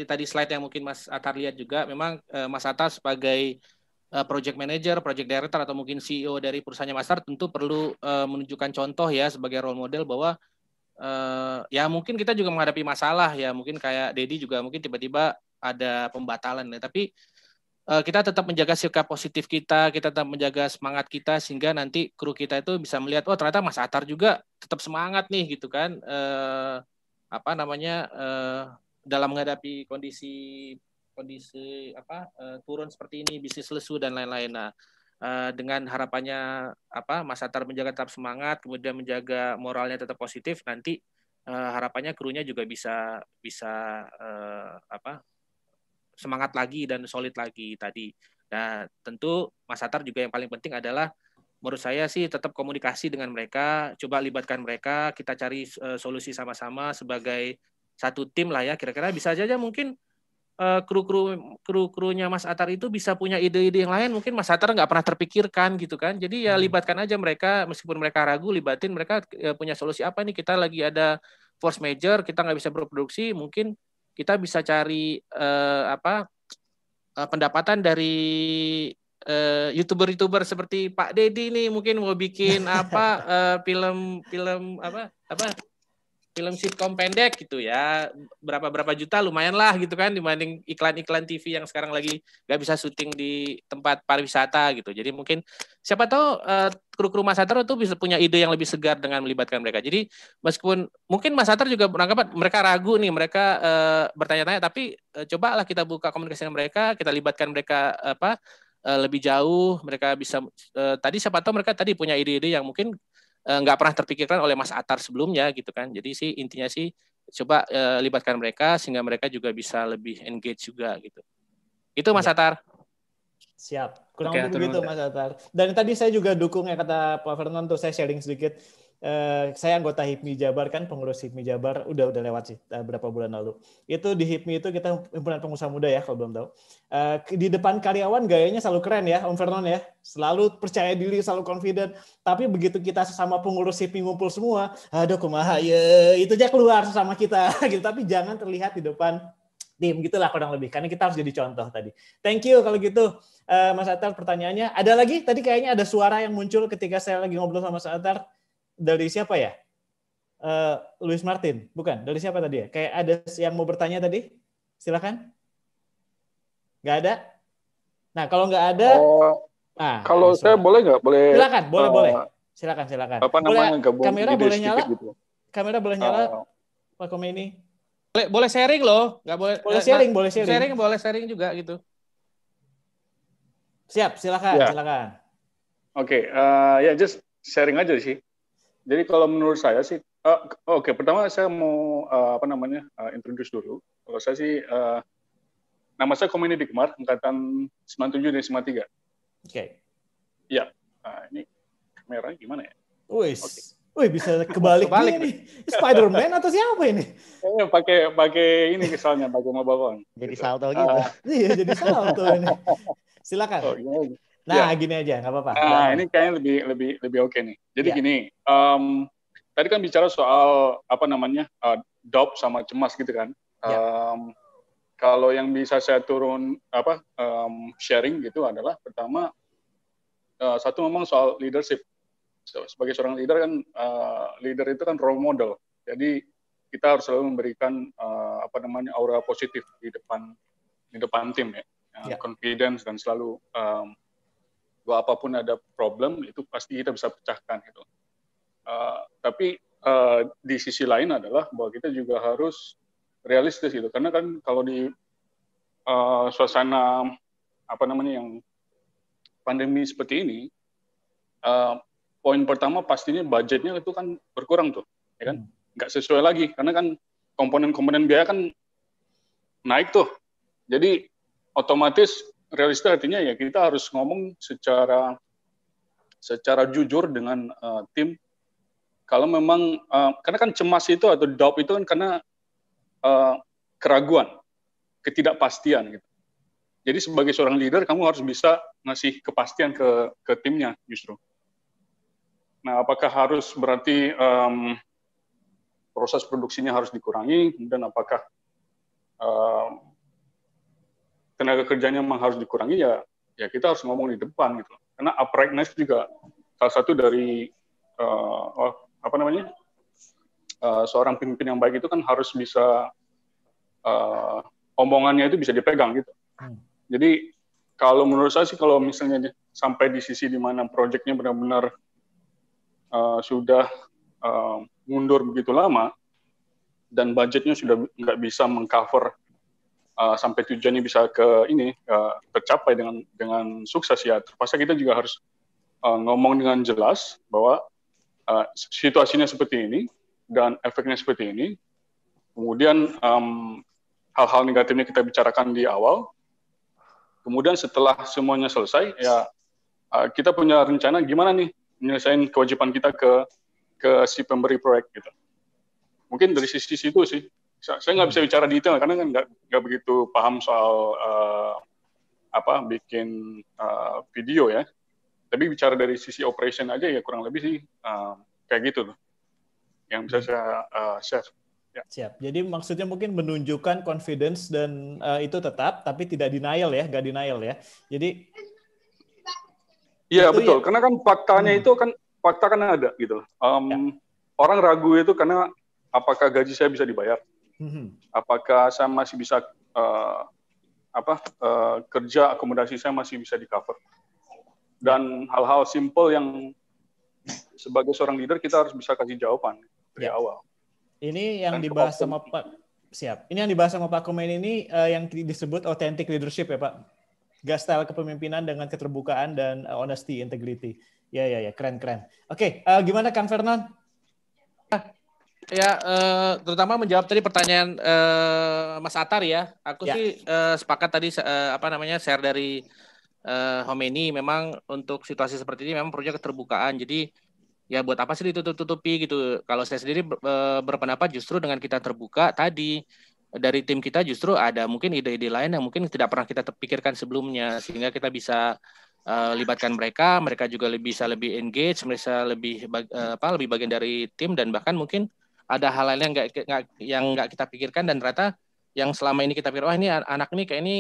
tadi slide yang mungkin Mas Atar lihat juga, memang Mas Atar sebagai project manager, project director atau mungkin CEO dari perusahaannya Mas Atar tentu perlu menunjukkan contoh ya sebagai role model bahwa ya mungkin kita juga menghadapi masalah ya, mungkin kayak Dedi juga mungkin tiba-tiba ada pembatalan ya, tapi kita tetap menjaga sikap positif kita tetap menjaga semangat kita sehingga nanti kru kita itu bisa melihat oh ternyata Mas Atar juga tetap semangat nih gitu kan dalam menghadapi kondisi turun seperti ini bisnis lesu dan lain-lain. Nah dengan harapannya Mas Atar menjaga tetap semangat kemudian menjaga moralnya tetap positif nanti harapannya krunya juga bisa semangat lagi dan solid lagi tadi. Nah, tentu Mas Atar juga yang paling penting adalah menurut saya sih tetap komunikasi dengan mereka, coba libatkan mereka, kita cari solusi sama-sama sebagai satu tim lah ya. Kira-kira bisa saja mungkin kru-krunya Mas Atar itu bisa punya ide-ide yang lain, mungkin Mas Atar nggak pernah terpikirkan gitu kan. Jadi ya libatkan aja mereka, meskipun mereka ragu, libatin mereka punya solusi apa nih, kita lagi ada force major, kita nggak bisa berproduksi, mungkin kita bisa cari pendapatan dari YouTuber-YouTuber seperti Pak Deddy nih mungkin mau bikin film sitcom pendek gitu ya, berapa juta lumayan lah gitu kan dibanding iklan-iklan TV yang sekarang lagi nggak bisa syuting di tempat pariwisata gitu. Jadi mungkin siapa tahu kru-kru Mas Atar itu bisa punya ide yang lebih segar dengan melibatkan mereka. Jadi meskipun mungkin Mas Atar juga beranggapan mereka ragu nih, mereka bertanya-tanya, tapi cobalah kita buka komunikasi dengan mereka, kita libatkan mereka lebih jauh, mereka bisa tadi siapa tahu mereka tadi punya ide-ide yang mungkin nggak pernah terpikirkan oleh Mas Atar sebelumnya gitu kan. Jadi sih intinya sih coba libatkan mereka sehingga mereka juga bisa lebih engage juga gitu. Itu Mas Atar. Siap. Kurang lebih begitu Mas Atar. Dan tadi saya juga dukung ya kata Pak Fernando, saya sharing sedikit. Saya anggota HIPMI Jabar kan, pengurus HIPMI Jabar udah lewat sih beberapa bulan lalu. Itu di HIPMI itu kita himpunan pengusaha muda ya kalau belum tahu. Di depan karyawan gayanya selalu keren ya Om Vernon ya, selalu percaya diri, selalu confident. Tapi begitu kita sesama pengurus HIPMI ngumpul semua, aduh kumaha ya, itu aja keluar sesama kita gitu. Tapi jangan terlihat di depan tim, gitulah kurang lebih. Karena kita harus jadi contoh tadi. Thank you kalau gitu Mas Atar pertanyaannya. Ada lagi? Tadi kayaknya ada suara yang muncul ketika saya lagi ngobrol sama Mas Atar. Dari siapa ya? Luis Martin, bukan? Dari siapa tadi ya? Kayak ada yang mau bertanya tadi? Silakan. Nggak ada? Nah, kalau nggak ada, kalau saya boleh nggak? Boleh. Silakan, boleh. Silakan. Apa namanya? Kamera boleh nyala? Gitu. Kamera boleh nyala? Pak Khomeini. Boleh sharing loh, nggak boleh. Boleh sharing. Boleh sharing juga gitu. Siap, silakan. Oke, ya just sharing aja sih. Jadi kalau menurut saya sih, pertama saya mau introduce dulu. Kalau saya sih, nama saya Khomeini Dikmar, angkatan 97 dan 93. Oke. Ya, ini kameranya gimana ya? Wih, bisa kebalik nih. Spider-Man atau siapa ini? Pakai ini misalnya, pakai mobile. Jadi salto gitu. Iya, jadi salto ini. Silakan. Gini aja, nggak apa-apa. Ini kayaknya lebih oke nih. Jadi gini, tadi kan bicara soal doubt sama cemas gitu kan. Kalau yang bisa saya sharing gitu adalah pertama, satu memang soal leadership. Sebagai seorang leader kan, leader itu kan role model. Jadi kita harus selalu memberikan aura positif di depan tim ya, confidence dan selalu bahwa apapun ada problem itu pasti kita bisa pecahkan gitu. Tapi di sisi lain adalah bahwa kita juga harus realistis gitu, karena kan kalau di suasana yang pandemi seperti ini, poin pertama pastinya budgetnya itu kan berkurang tuh, ya kan? Nggak sesuai lagi, karena kan komponen-komponen biaya kan naik tuh. Jadi otomatis realistis artinya ya kita harus ngomong secara jujur dengan tim. Kalau memang karena kan cemas itu atau doubt itu kan karena keraguan, ketidakpastian gitu. Jadi sebagai seorang leader kamu harus bisa ngasih kepastian ke timnya justru. Nah, apakah harus berarti proses produksinya harus dikurangi, kemudian apakah tenaga kerjanya memang harus dikurangi, ya kita harus ngomong di depan gitu. Karena uprightness juga salah satu dari seorang pemimpin yang baik itu kan harus bisa omongannya itu bisa dipegang gitu. Jadi kalau menurut saya sih kalau misalnya sampai di sisi di mana proyeknya benar-benar sudah mundur begitu lama dan budgetnya sudah nggak bisa mengcover sampai tujuannya bisa tercapai dengan sukses, ya terpaksa kita juga harus ngomong dengan jelas bahwa situasinya seperti ini dan efeknya seperti ini. Kemudian hal-hal negatifnya kita bicarakan di awal. Kemudian setelah semuanya selesai, ya kita punya rencana gimana nih menyelesaikan kewajiban kita ke si pemberi proyek gitu. Mungkin dari sisi situ sih. Saya nggak bisa bicara detail karena kan nggak begitu paham soal bikin video ya. Tapi bicara dari sisi operation aja ya kurang lebih sih kayak gitu tuh yang bisa saya share. Ya. Siap. Jadi maksudnya mungkin menunjukkan confidence dan itu tetap, tapi tidak denial ya, nggak denial ya. Jadi iya betul, karena kan faktanya itu kan fakta kan ada gitu. Orang ragu itu karena apakah gaji saya bisa dibayar, apakah saya masih bisa kerja, akomodasi saya masih bisa di cover, dan hal-hal simple yang sebagai seorang leader kita harus bisa kasih jawaban dari awal. Ini yang dibahas sama Pak. Siap. Ini yang dibahas sama Pak Komen ini yang disebut authentic leadership ya Pak. Style kepemimpinan dengan keterbukaan dan honesty, integrity. Ya, keren. Oke, gimana Kang Vernon? Ya, terutama menjawab tadi pertanyaan Mas Atar ya. Aku sih sepakat tadi share dari Khomeini. Memang untuk situasi seperti ini memang perlunya keterbukaan. Jadi ya buat apa sih ditutup-tutupi gitu. Kalau saya sendiri berpendapat justru dengan kita terbuka tadi dari tim kita justru ada mungkin ide-ide lain yang mungkin tidak pernah kita terpikirkan sebelumnya, sehingga kita bisa libatkan mereka juga bisa lebih engage, mereka lebih bagian dari tim, dan bahkan mungkin ada hal lain yang nggak kita pikirkan dan ternyata yang selama ini kita pikir, wah ini anak ini kayak ini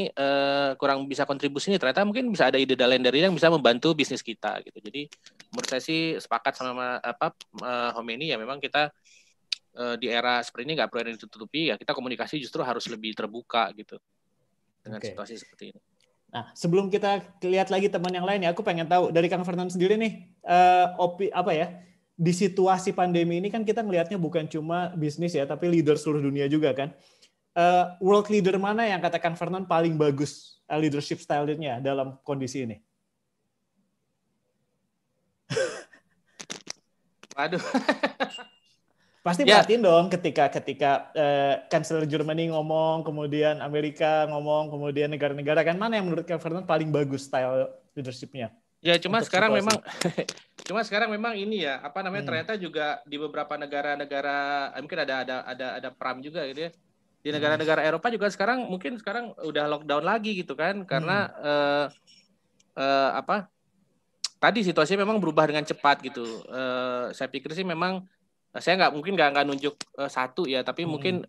kurang bisa kontribusi nih, ternyata mungkin bisa ada ide lain dari yang bisa membantu bisnis kita gitu. Jadi menurut saya sih sepakat sama Khomeini ya, memang kita di era seperti ini nggak perlu ditutupi ya, kita komunikasi justru harus lebih terbuka gitu dengan situasi seperti ini. Nah, sebelum kita lihat lagi teman yang lain ya, aku pengen tahu dari Kang Vernon sendiri nih, di situasi pandemi ini kan kita ngelihatnya bukan cuma bisnis ya, tapi leader seluruh dunia juga kan. World leader mana yang kata Kang Vernon paling bagus leadership style-nya dalam kondisi ini? Waduh. Pasti perhatiin dong ketika Chancellor Germany ngomong, kemudian Amerika ngomong, kemudian negara-negara kan, mana yang menurut Kang Vernon paling bagus style leadership-nya? Ya cuma sekarang memang ini ya ternyata juga di beberapa negara-negara mungkin ada perang juga gitu ya. Di negara-negara Eropa juga sekarang udah lockdown lagi gitu kan, karena tadi situasinya memang berubah dengan cepat gitu. Saya pikir sih memang saya nggak nunjuk satu ya, tapi mungkin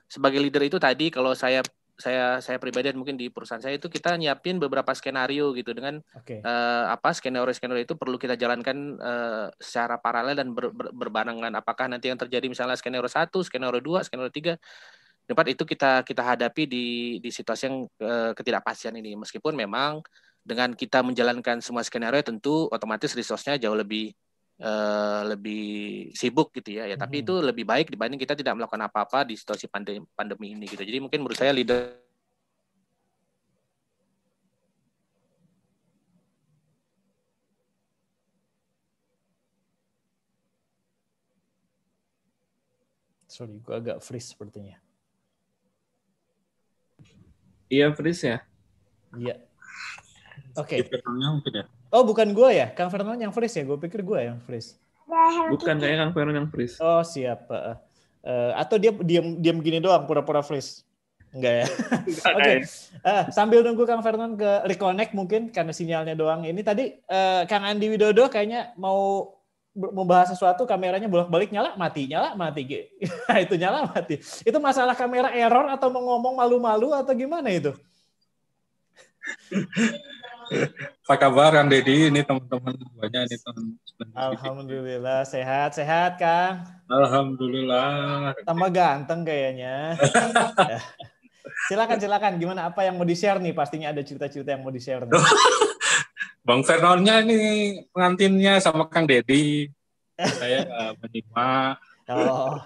sebagai leader itu tadi kalau saya pribadi dan mungkin di perusahaan saya itu kita nyiapin beberapa skenario gitu dengan skenario itu perlu kita jalankan secara paralel dan berbarengan. Apakah nanti yang terjadi misalnya skenario 1, skenario 2, skenario 3, dapat itu kita hadapi di situasi yang ketidakpastian ini. Meskipun memang dengan kita menjalankan semua skenario tentu otomatis resource-nya jauh lebih sibuk gitu ya. Tapi itu lebih baik dibanding kita tidak melakukan apa-apa di situasi pandemi ini gitu. Jadi mungkin menurut saya leader gue agak freeze sepertinya. Iya, freeze ya? Iya. Oke. Ya? Oh, bukan gue ya? Kang Vernon yang freeze ya? Gue pikir gue yang freeze. Bukan, kayak Kang Vernon yang freeze. Oh, siap. Atau dia diam gini doang, pura-pura freeze? Enggak ya? Oke. Sambil nunggu Kang Vernon ke reconnect mungkin, karena sinyalnya doang. Ini tadi Kang Andi Widodo kayaknya mau membahas sesuatu, kameranya bolak-balik nyala mati. Itu nyala mati. Itu masalah kamera error atau mau ngomong malu-malu atau gimana itu? Apa kabar Kang Deddy? Ini teman-teman banyak ini teman. Alhamdulillah sehat Kang. Alhamdulillah. Tambah ganteng kayaknya. Silakan. Gimana, apa yang mau di-share nih? Pastinya ada cerita-cerita yang mau di-share nih. Bang Fernonnya ini pengantinnya sama Kang Dedi. Saya menyimak. Oh,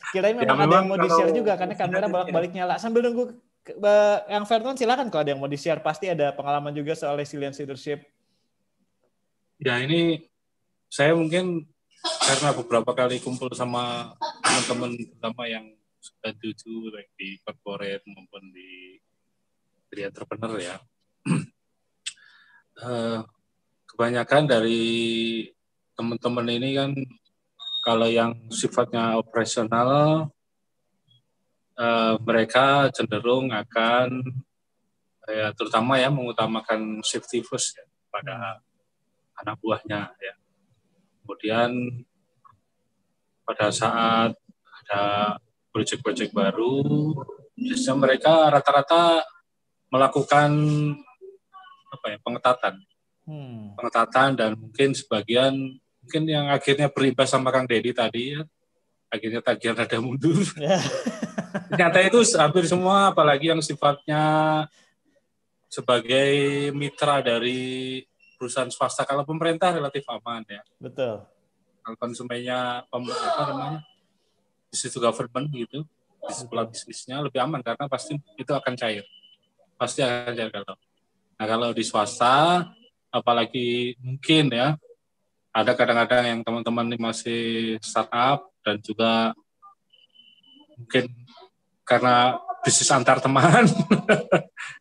kirain Ya, memang ada yang mau di-share kalau juga karena kamera bolak-balik nyala. Sambil nunggu Kang Vernon, silakan kalau ada yang mau di-share. Pasti ada pengalaman juga soal resilience leadership. Ya, ini saya mungkin karena beberapa kali kumpul sama teman-teman terutama yang sudah jujur baik di corporate maupun di entrepreneur ya. Kebanyakan dari teman-teman ini kan kalau yang sifatnya operasional mereka cenderung akan ya terutama ya mengutamakan safety first ya pada anak buahnya ya. Kemudian pada saat ada proyek-proyek baru, biasanya mereka rata-rata melakukan pengetatan dan mungkin sebagian mungkin yang akhirnya berimbas sama Kang Dedi tadi ya, akhirnya tagihan rada mundur. Ternyata itu hampir semua, apalagi yang sifatnya sebagai mitra dari perusahaan swasta. Kalau pemerintah relatif aman ya. Betul. Kalau konsumennya bisnis to government gitu, bisnisnya lebih aman karena pasti itu akan cair. Pasti akan cair kalau. Nah kalau di swasta, apalagi mungkin ya, ada kadang-kadang yang teman-teman ini masih startup dan juga mungkin karena bisnis antar teman,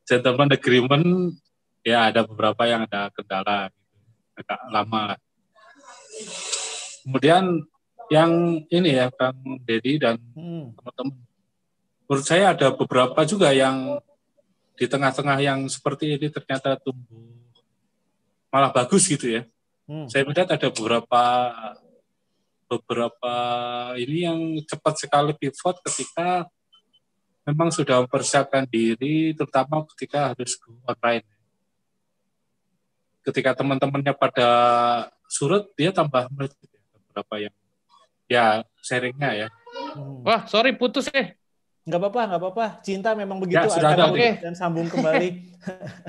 gentleman agreement, ya ada beberapa yang ada kendala, agak lama. Kemudian yang ini ya, Kang Dedi dan teman-teman, menurut saya ada beberapa juga yang di tengah-tengah yang seperti ini ternyata tumbuh malah bagus gitu ya. Saya melihat ada beberapa ini yang cepat sekali pivot ketika memang sudah mempersiapkan diri, terutama ketika harus go online. Ketika teman-temannya pada surut, dia tambah melejit. Beberapa yang ya sharingnya ya. Wah, sorry putus Nggak apa-apa. Cinta memang begitu. Ya, sudah ada. Dan sambung kembali.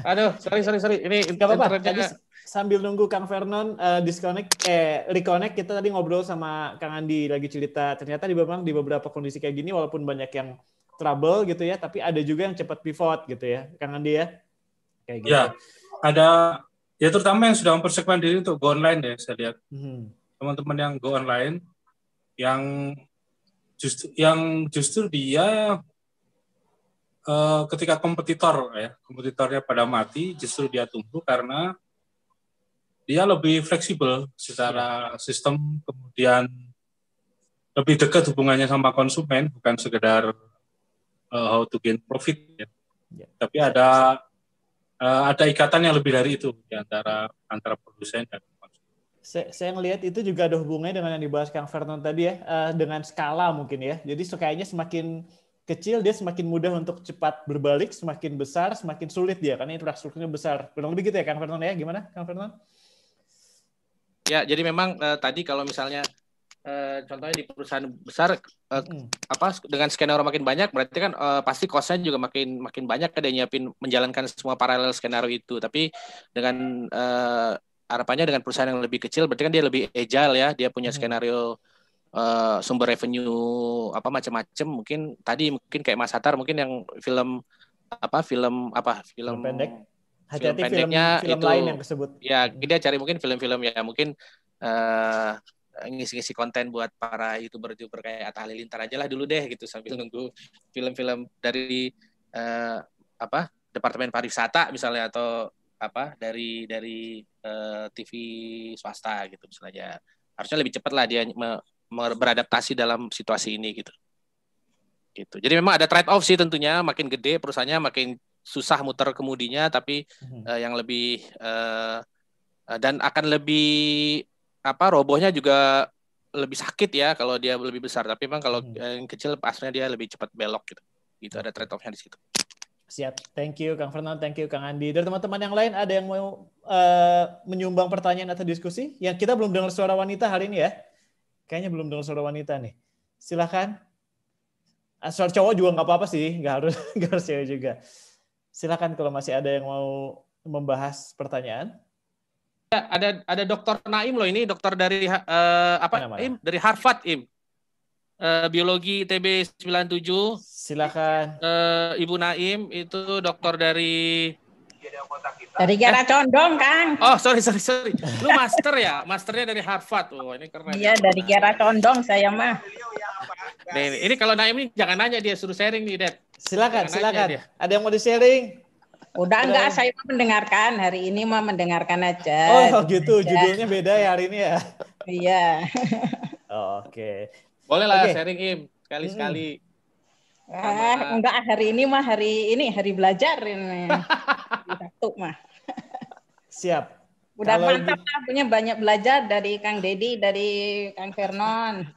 Aduh, sorry. Ini nggak apa-apa. Tadi sambil nunggu Kang Vernon reconnect, kita tadi ngobrol sama Kang Andi lagi cerita. Ternyata di beberapa kondisi kayak gini, walaupun banyak yang trouble gitu ya, tapi ada juga yang cepat pivot gitu ya, Kang Andi ya. Kayak gitu. Ya, ada ya terutama yang sudah mempersiapkan diri untuk go online ya, saya lihat. Teman-teman yang go online yang justru dia ketika kompetitornya pada mati, justru dia tumbuh karena dia lebih fleksibel secara sistem, kemudian lebih dekat hubungannya sama konsumen, bukan sekedar how to gain profit ya. Tapi ada ikatan yang lebih dari itu di antara produsen dan konsumen. Saya ngelihat itu juga ada hubungannya dengan yang dibahas Kang Vernon tadi ya, dengan skala mungkin ya. Jadi kayaknya semakin kecil dia semakin mudah untuk cepat berbalik, semakin besar semakin sulit dia karena infrastrukturnya besar. Kurang lebih gitu ya Kang Vernon ya. Gimana Kang Vernon? Ya, jadi memang tadi kalau misalnya contohnya di perusahaan besar dengan skenario makin banyak berarti kan pasti cost-nya juga makin banyak ada nyiapin menjalankan semua paralel skenario itu. Tapi dengan harapannya dengan perusahaan yang lebih kecil berarti kan dia lebih agile ya, dia punya skenario sumber revenue macam-macam. Mungkin kayak Mas Hatar mungkin yang film pendek. Hati-hati film itu lain yang disebut. Ya, dia cari mungkin film-film ya mungkin ngisi-ngisi konten buat para YouTuber kayak Atta Halilintar aja lah dulu deh gitu sambil nunggu film-film dari Departemen Pariwisata misalnya atau dari TV swasta gitu misalnya. Harusnya lebih cepat lah dia beradaptasi dalam situasi ini gitu. Jadi memang ada trade off sih tentunya, makin gede perusahaannya makin susah muter kemudinya, tapi yang lebih dan akan lebih robohnya juga lebih sakit ya kalau dia lebih besar. Tapi memang kalau yang kecil pastinya dia lebih cepat belok gitu. Itu ada trade off-nya di situ. Siap, thank you Kang Fernand, thank you Kang Andi. Dari teman-teman yang lain ada yang mau menyumbang pertanyaan atau diskusi? Yang kita belum dengar suara wanita hari ini ya? Kayaknya belum dengar suara wanita nih. Silakan. Soal cowok juga nggak apa-apa sih, nggak harus nggak harus cewek juga. Silakan kalau masih ada yang mau membahas pertanyaan. Ada Dokter Naim loh, ini dokter dari Mana? Im dari Harvard, Im. Biologi ITB 97. Silakan. Ibu Naim itu dokter dari Kiara Condong, Kang. Oh, sorry. Lu master ya? Masternya dari Harvard. Oh, ini keren. Iya, dari Kiara Condong saya mah. Nih, ini kalau Naim ini jangan nanya, dia suruh sharing nih, Dad. Silakan. Ada yang mau di-sharing? Udah enggak, saya mendengarkan. Hari ini mah mendengarkan aja. Oh, gitu. Judulnya beda ya hari ini ya? Iya. Oke. Boleh lah sharing, Im. Sekali-sekali. Enggak, hari ini mah hari belajar ini. Satu mah. Siap. Udah mantap lah, punya banyak belajar dari Kang Dedi, dari Kang Vernon.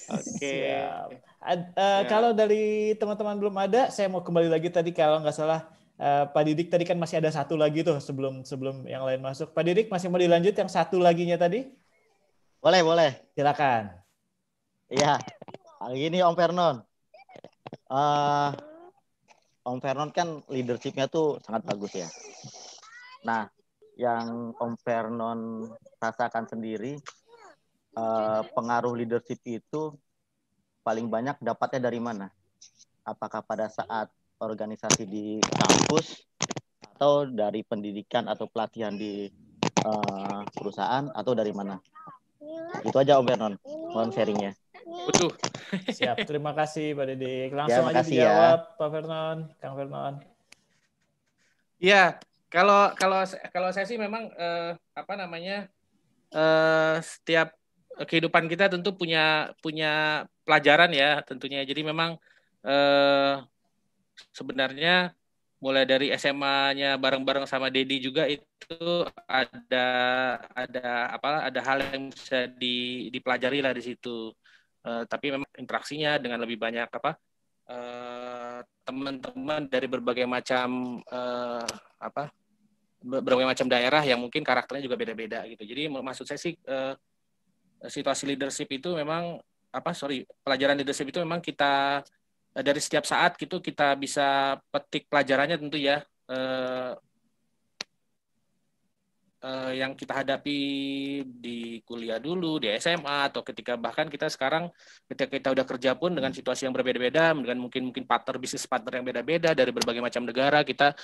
Oke. Kalau dari teman-teman belum ada, saya mau kembali lagi tadi kalau nggak salah Pak Didik tadi kan masih ada satu lagi tuh sebelum yang lain masuk. Pak Didik masih mau dilanjut yang satu laginya tadi? Boleh. Silakan. Iya. Gini Om Vernon. Om Vernon kan leadership-nya tuh sangat bagus ya. Nah, yang Om Vernon rasakan sendiri, pengaruh leadership itu paling banyak dapatnya dari mana? Apakah pada saat organisasi di kampus, atau dari pendidikan atau pelatihan di perusahaan, atau dari mana? Itu aja Om Vernon, mohon sharingnya. Betul. Siap, terima kasih Pak Didik. Langsung aja dijawab ya. Pak Vernon, Kang Vernon. Iya, kalau saya sih memang setiap kehidupan kita tentu punya pelajaran ya tentunya. Jadi memang sebenarnya mulai dari SMA-nya bareng-bareng sama Dedi juga itu ada hal yang bisa dipelajari lah di situ. Tapi memang interaksinya dengan lebih banyak teman-teman dari berbagai macam daerah yang mungkin karakternya juga beda-beda gitu. Jadi maksud saya sih situasi leadership itu memang pelajaran leadership itu memang kita dari setiap saat gitu kita bisa petik pelajarannya tentu ya. Yang kita hadapi di kuliah dulu, di SMA, atau bahkan kita sekarang ketika kita udah kerja pun dengan situasi yang berbeda-beda, dengan mungkin bisnis partner yang beda-beda dari berbagai macam negara, kita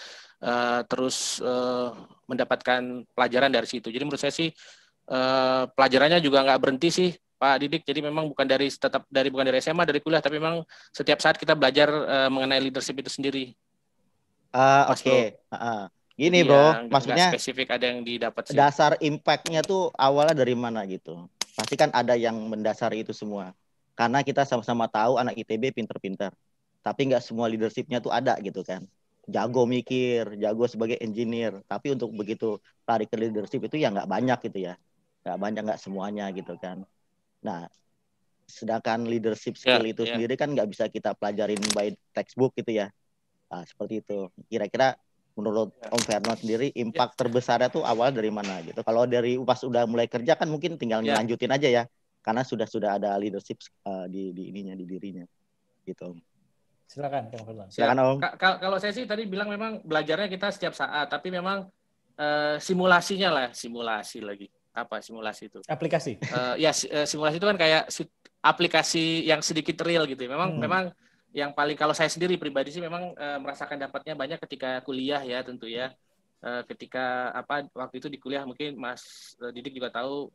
terus mendapatkan pelajaran dari situ. Jadi menurut saya sih pelajarannya juga nggak berhenti sih Pak Didik. Jadi memang bukan dari SMA, dari kuliah, tapi memang setiap saat kita belajar mengenai leadership itu sendiri. Oke. Gini bro, maksudnya spesifik ada yang didapat sih. Dasar impact-nya tuh awalnya dari mana gitu? Pasti kan ada yang mendasari itu semua. Karena kita sama-sama tahu anak ITB pinter-pinter, tapi nggak semua leadership-nya tuh ada gitu kan. Jago mikir, jago sebagai engineer, tapi untuk begitu lari ke leadership itu ya nggak banyak gitu ya. Nggak banyak, nggak semuanya gitu kan. Nah, sedangkan leadership skill itu sendiri kan nggak bisa kita pelajarin by textbook gitu ya. Nah, seperti itu. Kira-kira menurut Om Vernon sendiri impact terbesarnya tuh awal dari mana gitu? Kalau dari pas udah mulai kerja kan mungkin tinggal ngelanjutin aja ya, karena sudah ada leadership di dirinya gitu. Silakan Kang Vernon. Silakan Om. Kalau saya sih tadi bilang memang belajarnya kita setiap saat, tapi memang simulasi lagi. Apa simulasi itu? Aplikasi. Simulasi itu kan kayak aplikasi yang sedikit real gitu. Memang yang paling, kalau saya sendiri pribadi sih memang merasakan dapatnya banyak ketika kuliah ya tentu ya. Ketika waktu itu di kuliah mungkin Mas Didik juga tahu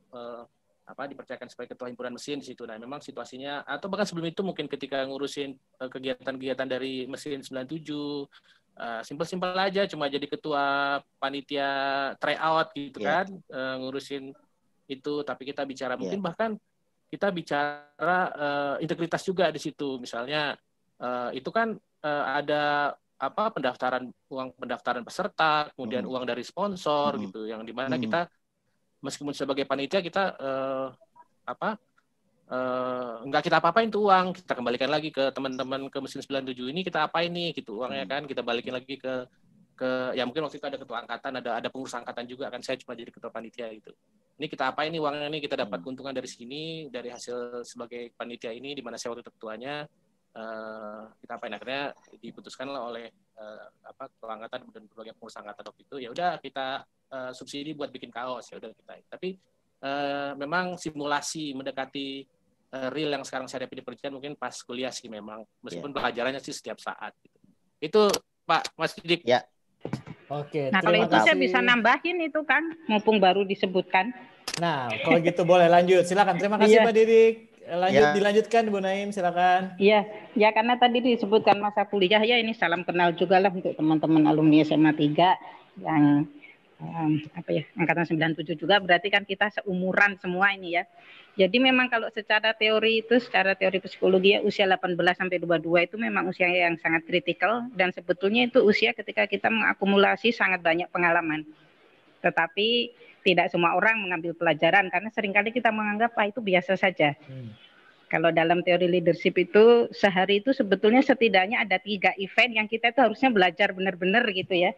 dipercayakan sebagai ketua himpunan mesin di situ. Nah, memang situasinya atau bahkan sebelum itu mungkin ketika ngurusin kegiatan-kegiatan dari mesin 97 simpel-simpel aja, cuma jadi ketua panitia tryout gitu kan, ngurusin itu. Tapi kita bicara mungkin bahkan kita bicara integritas juga di situ. Misalnya itu kan ada uang pendaftaran peserta, kemudian uang dari sponsor gitu, yang dimana kita meskipun sebagai panitia kita nggak kita apa-apain tuh uang, kita kembalikan lagi ke teman-teman ke mesin 97 ini, kita apain nih gitu uangnya kan, kita balikin lagi ke ya mungkin waktu itu ada ketua angkatan, ada pengurus angkatan juga kan, saya cuma jadi ketua panitia gitu. Ini kita apain nih uangnya, ini kita dapat keuntungan dari sini, dari hasil sebagai panitia ini, di mana saya waktu itu ketuanya. kita apain, akhirnya diputuskanlah oleh pelangatan dan berbagai pengurus angkatan waktu itu, ya udah kita subsidi buat bikin kaos, ya udah kita. Tapi memang simulasi mendekati real yang sekarang saya hadapi di perkuliahan mungkin pas kuliah sih memang, meskipun pelajarannya sih setiap saat. Itu Pak Mas Didik. Ya. Oke. Nah kalau itu saya bisa nambahin itu kan, mumpung baru disebutkan. Nah kalau gitu boleh lanjut, silakan. Terima kasih Pak Didik. Dilanjutkan Bu Naim, silakan. Iya, ya karena tadi disebutkan masa kuliah ya, ini salam kenal juga lah untuk teman-teman alumni SMA 3 yang angkatan 97 juga, berarti kan kita seumuran semua ini ya. Jadi memang kalau secara teori psikologi ya, usia 18 sampai 22 itu memang usia yang sangat kritikal, dan sebetulnya itu usia ketika kita mengakumulasi sangat banyak pengalaman. Tetapi tidak semua orang mengambil pelajaran karena seringkali kita menganggap itu biasa saja. Kalau dalam teori leadership itu sehari itu sebetulnya setidaknya ada 3 event yang kita itu harusnya belajar benar-benar gitu ya.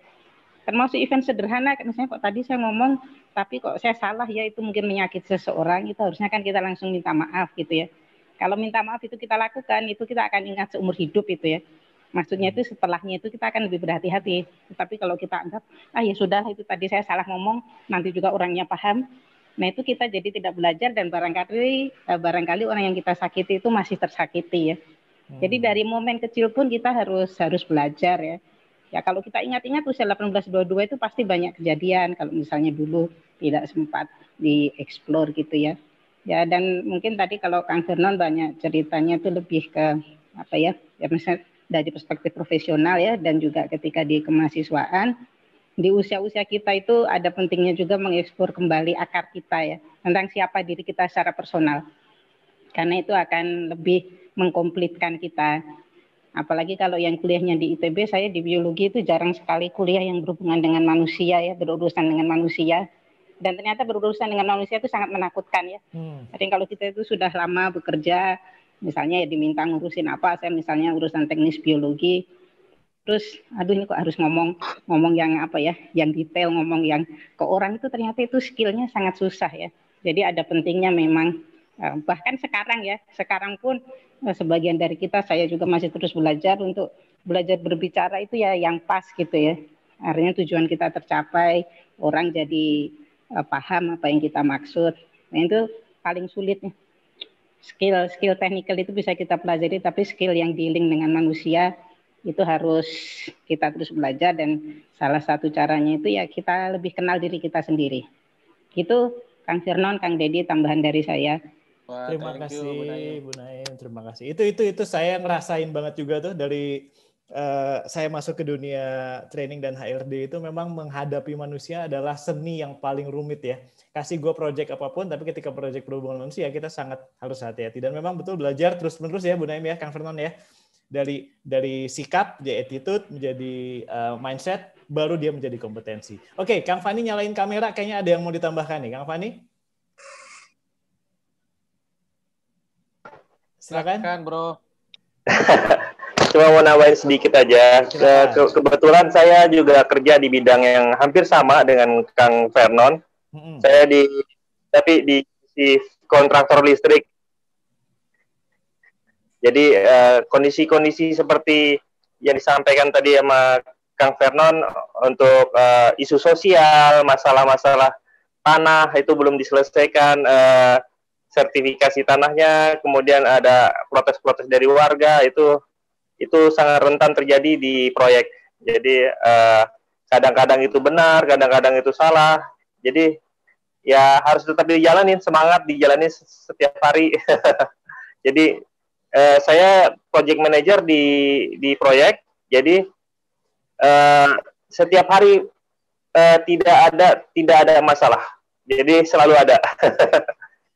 Termasuk event sederhana, misalnya kok tadi saya ngomong tapi kok saya salah ya, itu mungkin menyakiti seseorang, itu harusnya kan kita langsung minta maaf gitu ya. Kalau minta maaf itu kita lakukan, itu kita akan ingat seumur hidup itu ya. Maksudnya itu setelahnya itu kita akan lebih berhati-hati. Tapi kalau kita anggap ya sudah, itu tadi saya salah ngomong, nanti juga orangnya paham. Nah itu kita jadi tidak belajar, dan barangkali orang yang kita sakiti itu masih tersakiti ya. Jadi dari momen kecil pun kita harus belajar ya. Ya kalau kita ingat-ingat usia 18-22 itu pasti banyak kejadian kalau misalnya dulu tidak sempat dieksplor gitu ya. Ya dan mungkin tadi kalau Kang Vernon banyak ceritanya itu lebih ke ya misalnya dari perspektif profesional ya, dan juga ketika di kemahasiswaan. Di usia-usia kita itu ada pentingnya juga mengeksplor kembali akar kita ya, tentang siapa diri kita secara personal. Karena itu akan lebih mengkomplitkan kita. Apalagi kalau yang kuliahnya di ITB, saya di biologi itu jarang sekali kuliah yang berhubungan dengan manusia ya, berurusan dengan manusia. Dan ternyata berurusan dengan manusia itu sangat menakutkan ya. Jadi kalau kita itu sudah lama bekerja, misalnya ya diminta ngurusin apa, saya misalnya urusan teknis biologi, terus ini kok harus ngomong yang yang detail, ngomong yang ke orang, itu ternyata itu skillnya sangat susah ya. Jadi ada pentingnya memang, bahkan sekarang pun sebagian dari kita, saya juga masih terus belajar untuk belajar berbicara itu ya yang pas gitu ya. Artinya tujuan kita tercapai, orang jadi paham apa yang kita maksud. Nah itu paling sulit nih. Skill technical itu bisa kita pelajari, tapi skill yang dealing dengan manusia itu harus kita terus belajar, dan salah satu caranya itu ya kita lebih kenal diri kita sendiri. Gitu Kang Vernon, Kang Dedi, tambahan dari saya. Terima kasih Bu Naim, terima kasih. Itu saya ngerasain banget juga tuh dari saya masuk ke dunia training dan HRD itu, memang menghadapi manusia adalah seni yang paling rumit ya. Kasih gue project apapun, tapi ketika project berhubungan manusia kita sangat harus hati-hati, dan memang betul belajar terus-menerus ya Bu Naim ya, Kang Vernon ya. Dari sikap, jadi attitude, menjadi mindset, baru dia menjadi kompetensi. Oke, Kang Fani nyalain kamera, kayaknya ada yang mau ditambahkan nih, Kang Fani. Silakan Bro. Cuma mau nambahin sedikit aja. Kebetulan saya juga kerja di bidang yang hampir sama dengan Kang Vernon. Saya tapi di kontraktor listrik. Jadi kondisi-kondisi seperti yang disampaikan tadi sama Kang Vernon untuk isu sosial, masalah-masalah tanah itu belum diselesaikan, sertifikasi tanahnya, kemudian ada protes-protes dari warga, itu sangat rentan terjadi di proyek. Jadi kadang-kadang itu benar, kadang-kadang itu salah. Jadi ya harus tetap dijalanin, semangat dijalanin setiap hari. Jadi saya project manager di proyek, jadi setiap hari tidak ada masalah, jadi selalu ada.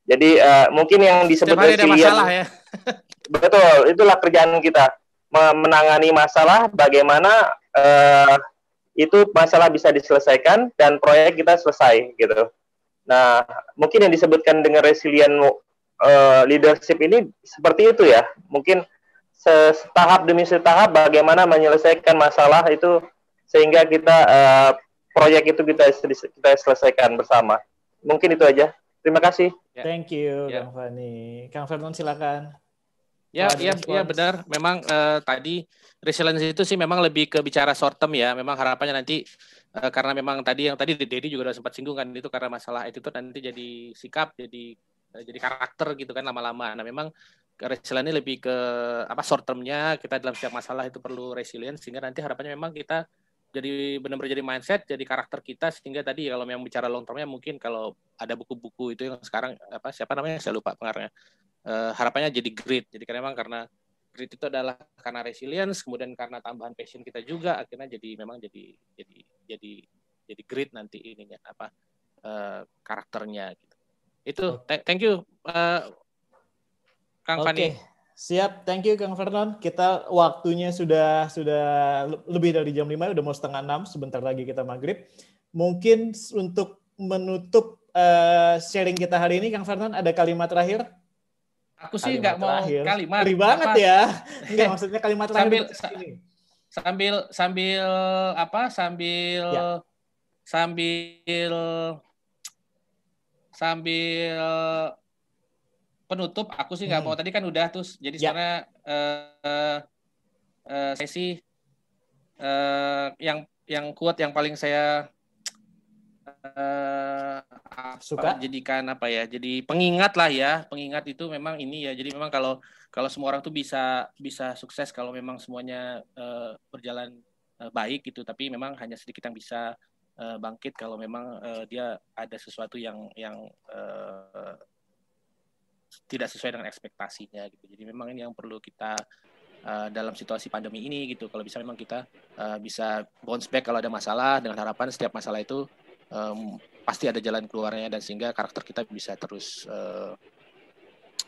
Jadi mungkin yang disebut masalah ya. Betul, itulah kerjaan kita, menangani masalah, bagaimana itu masalah bisa diselesaikan dan proyek kita selesai gitu. Nah, mungkin yang disebutkan dengan resilient leadership ini seperti itu ya, mungkin setahap demi setahap bagaimana menyelesaikan masalah itu sehingga kita proyek itu kita selesaikan bersama. Mungkin itu aja. Terima kasih. Thank you Kang Fani. Kang Vernon silakan. Ya, benar. Memang tadi resilience itu sih memang lebih ke bicara short term ya. Memang harapannya nanti karena memang tadi Dedi juga udah sempat singgung kan, itu karena masalah attitude nanti jadi sikap, jadi karakter gitu kan lama-lama. Nah, memang resilience ini lebih ke short termnya, kita dalam setiap masalah itu perlu resilience, sehingga nanti harapannya memang kita jadi benar-benar jadi mindset, jadi karakter kita, sehingga tadi kalau yang bicara long termnya mungkin kalau ada buku-buku itu yang sekarang siapa namanya saya lupa pengarangnya, harapannya jadi grit. Jadi kan memang karena grit itu adalah karena resilience, kemudian karena tambahan passion kita juga, akhirnya jadi grit nanti ininya karakternya gitu. Itu thank you Kang Fani. Siap, thank you Kang Vernon. Kita waktunya sudah lebih dari jam 5, udah mau 5:30, sebentar lagi kita maghrib. Mungkin untuk menutup sharing kita hari ini, Kang Vernon, ada kalimat terakhir? Aku sih nggak mau kalimat. Ngeri banget ya. Enggak, maksudnya kalimat terakhir sambil penutup, aku sih nggak mau, tadi kan udah terus, jadi sebenarnya saya sih yang quote yang paling saya suka jadikan jadi pengingat lah ya. Pengingat itu memang ini ya, jadi memang kalau semua orang tuh bisa sukses kalau memang semuanya berjalan baik gitu, tapi memang hanya sedikit yang bisa bangkit kalau memang dia ada sesuatu yang tidak sesuai dengan ekspektasinya gitu. Jadi memang ini yang perlu kita dalam situasi pandemi ini gitu. Kalau bisa memang kita bisa bounce back kalau ada masalah, dengan harapan setiap masalah itu pasti ada jalan keluarnya, dan sehingga karakter kita bisa terus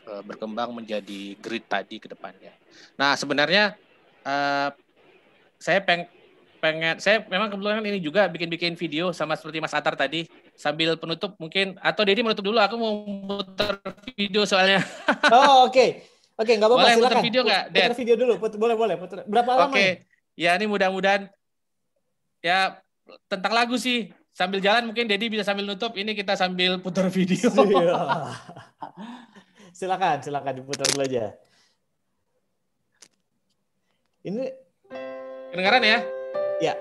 berkembang menjadi grit tadi ke depannya. Nah, sebenarnya saya memang kebetulan ini juga bikin video sama seperti Mas Atar tadi. Sambil penutup mungkin, atau Dedi menutup dulu, aku mau muter video soalnya. Oh, oke, nggak apa-apa, boleh silakan. Puter video nggak, Ded? Puter video dulu, boleh. Berapa lama? Oke. Ya ini mudah-mudahan ya tentang lagu sih. Sambil jalan mungkin Dedi bisa sambil nutup, ini kita sambil putar video. Silakan diputar dulu aja. Ini kedengaran ya? Ya.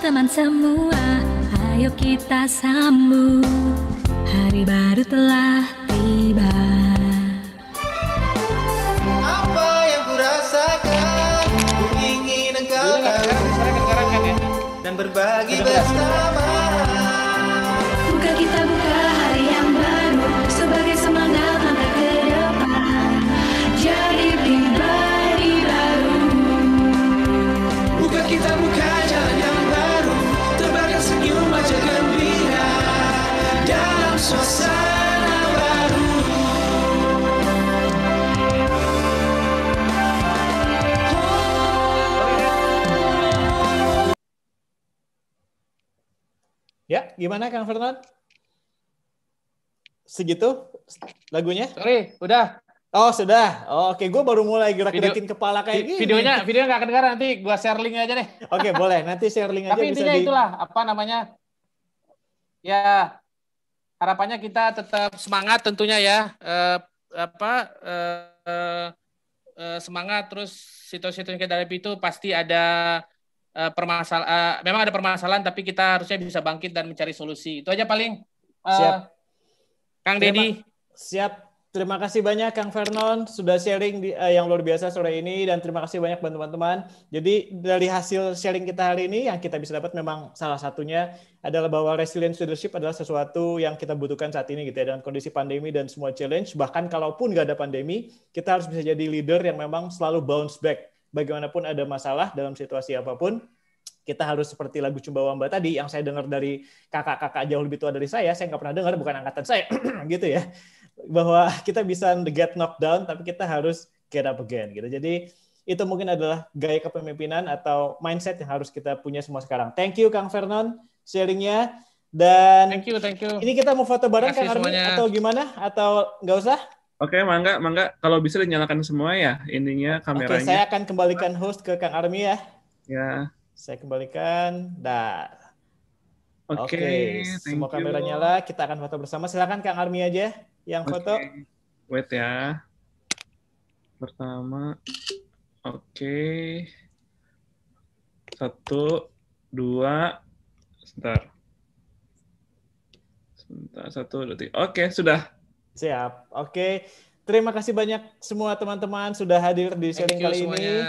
Teman semua, ayo kita sambut, hari baru telah tiba. Apa yang kurasakan, ku ingin engkau tahu dan berbagi bersama. Buka kita buka hari yang baru, sebagai semangat langkah ke depan, jadi pribadi baru. Buka kita buka jalan yang baru, tebarkan senyum wajah gembira dalam suasana baru. Ya, gimana Kang Vernon? Segitu lagunya? Sorry, udah. Oh, sudah. Oh, oke, gue baru mulai gerak-gerakin kepala kayak gini. Videonya nggak kedengaran, nanti gue share link aja deh. Oke, boleh. Nanti share link aja. Tapi intinya itulah, ya harapannya kita tetap semangat tentunya ya. Semangat, terus situasi yang kita hadapi itu pasti ada permasalahan. Memang ada permasalahan, tapi kita harusnya bisa bangkit dan mencari solusi. Itu aja paling. Siap. Kang Dedi. Siap. Terima kasih banyak Kang Vernon sudah sharing yang luar biasa sore ini, dan terima kasih banyak teman-teman. Jadi dari hasil sharing kita hari ini yang kita bisa dapat memang salah satunya adalah bahwa resilience leadership adalah sesuatu yang kita butuhkan saat ini gitu ya, dengan kondisi pandemi dan semua challenge. Bahkan kalaupun nggak ada pandemi, kita harus bisa jadi leader yang memang selalu bounce back. Bagaimanapun ada masalah dalam situasi apapun, kita harus seperti lagu Cumbawamba tadi yang saya dengar dari kakak-kakak jauh lebih tua dari saya nggak pernah dengar, bukan angkatan saya, gitu ya. Bahwa kita bisa get knocked down, tapi kita harus get up again, gitu. Jadi itu mungkin adalah gaya kepemimpinan atau mindset yang harus kita punya semua sekarang. Thank you Kang Vernon sharingnya. Dan thank you. Ini kita mau foto bareng Kang Armi semuanya. Atau gimana? Atau nggak usah? Oke, mangga. Kalau bisa dinyalakan semua ya ininya kameranya. Oke, saya akan kembalikan host ke Kang Armi ya. Ya. Saya kembalikan. Oke, semua you. kamera nyala. Kita akan foto bersama. Silakan Kang Armi aja yang foto. Wait ya. Pertama. Oke. 1, 2. Sebentar. 1, 2, 3. Oke, sudah. Siap. Oke. Terima kasih banyak semua teman-teman sudah hadir di sharing kali ini.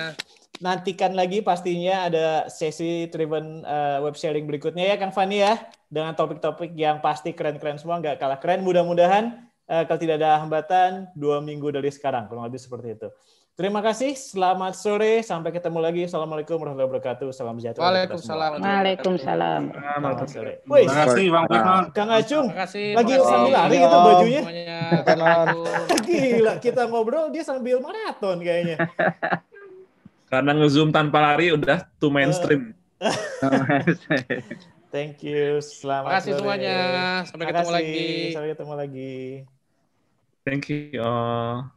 Nantikan lagi pastinya ada sesi driven web sharing berikutnya ya Kang Fani ya. Dengan topik-topik yang pasti keren-keren semua, nggak kalah keren. Mudah-mudahan kalau tidak ada hambatan 2 minggu dari sekarang. Kurang lebih seperti itu. Terima kasih. Selamat sore. Sampai ketemu lagi. Assalamualaikum warahmatullahi wabarakatuh. Salam sejahtera. Waalaikumsalam. Waalaikumsalam. Selamat sore. Terima kasih Bang Vernon. Kang Acung. Makasih, lagi sambil lari gitu bajunya. Gila, kita ngobrol dia sambil maraton kayaknya. Karena nge-zoom tanpa lari udah too mainstream. Thank you. Selamat Makasih sore. Semuanya. Sampai ketemu lagi. Sampai ketemu lagi. Thank you all.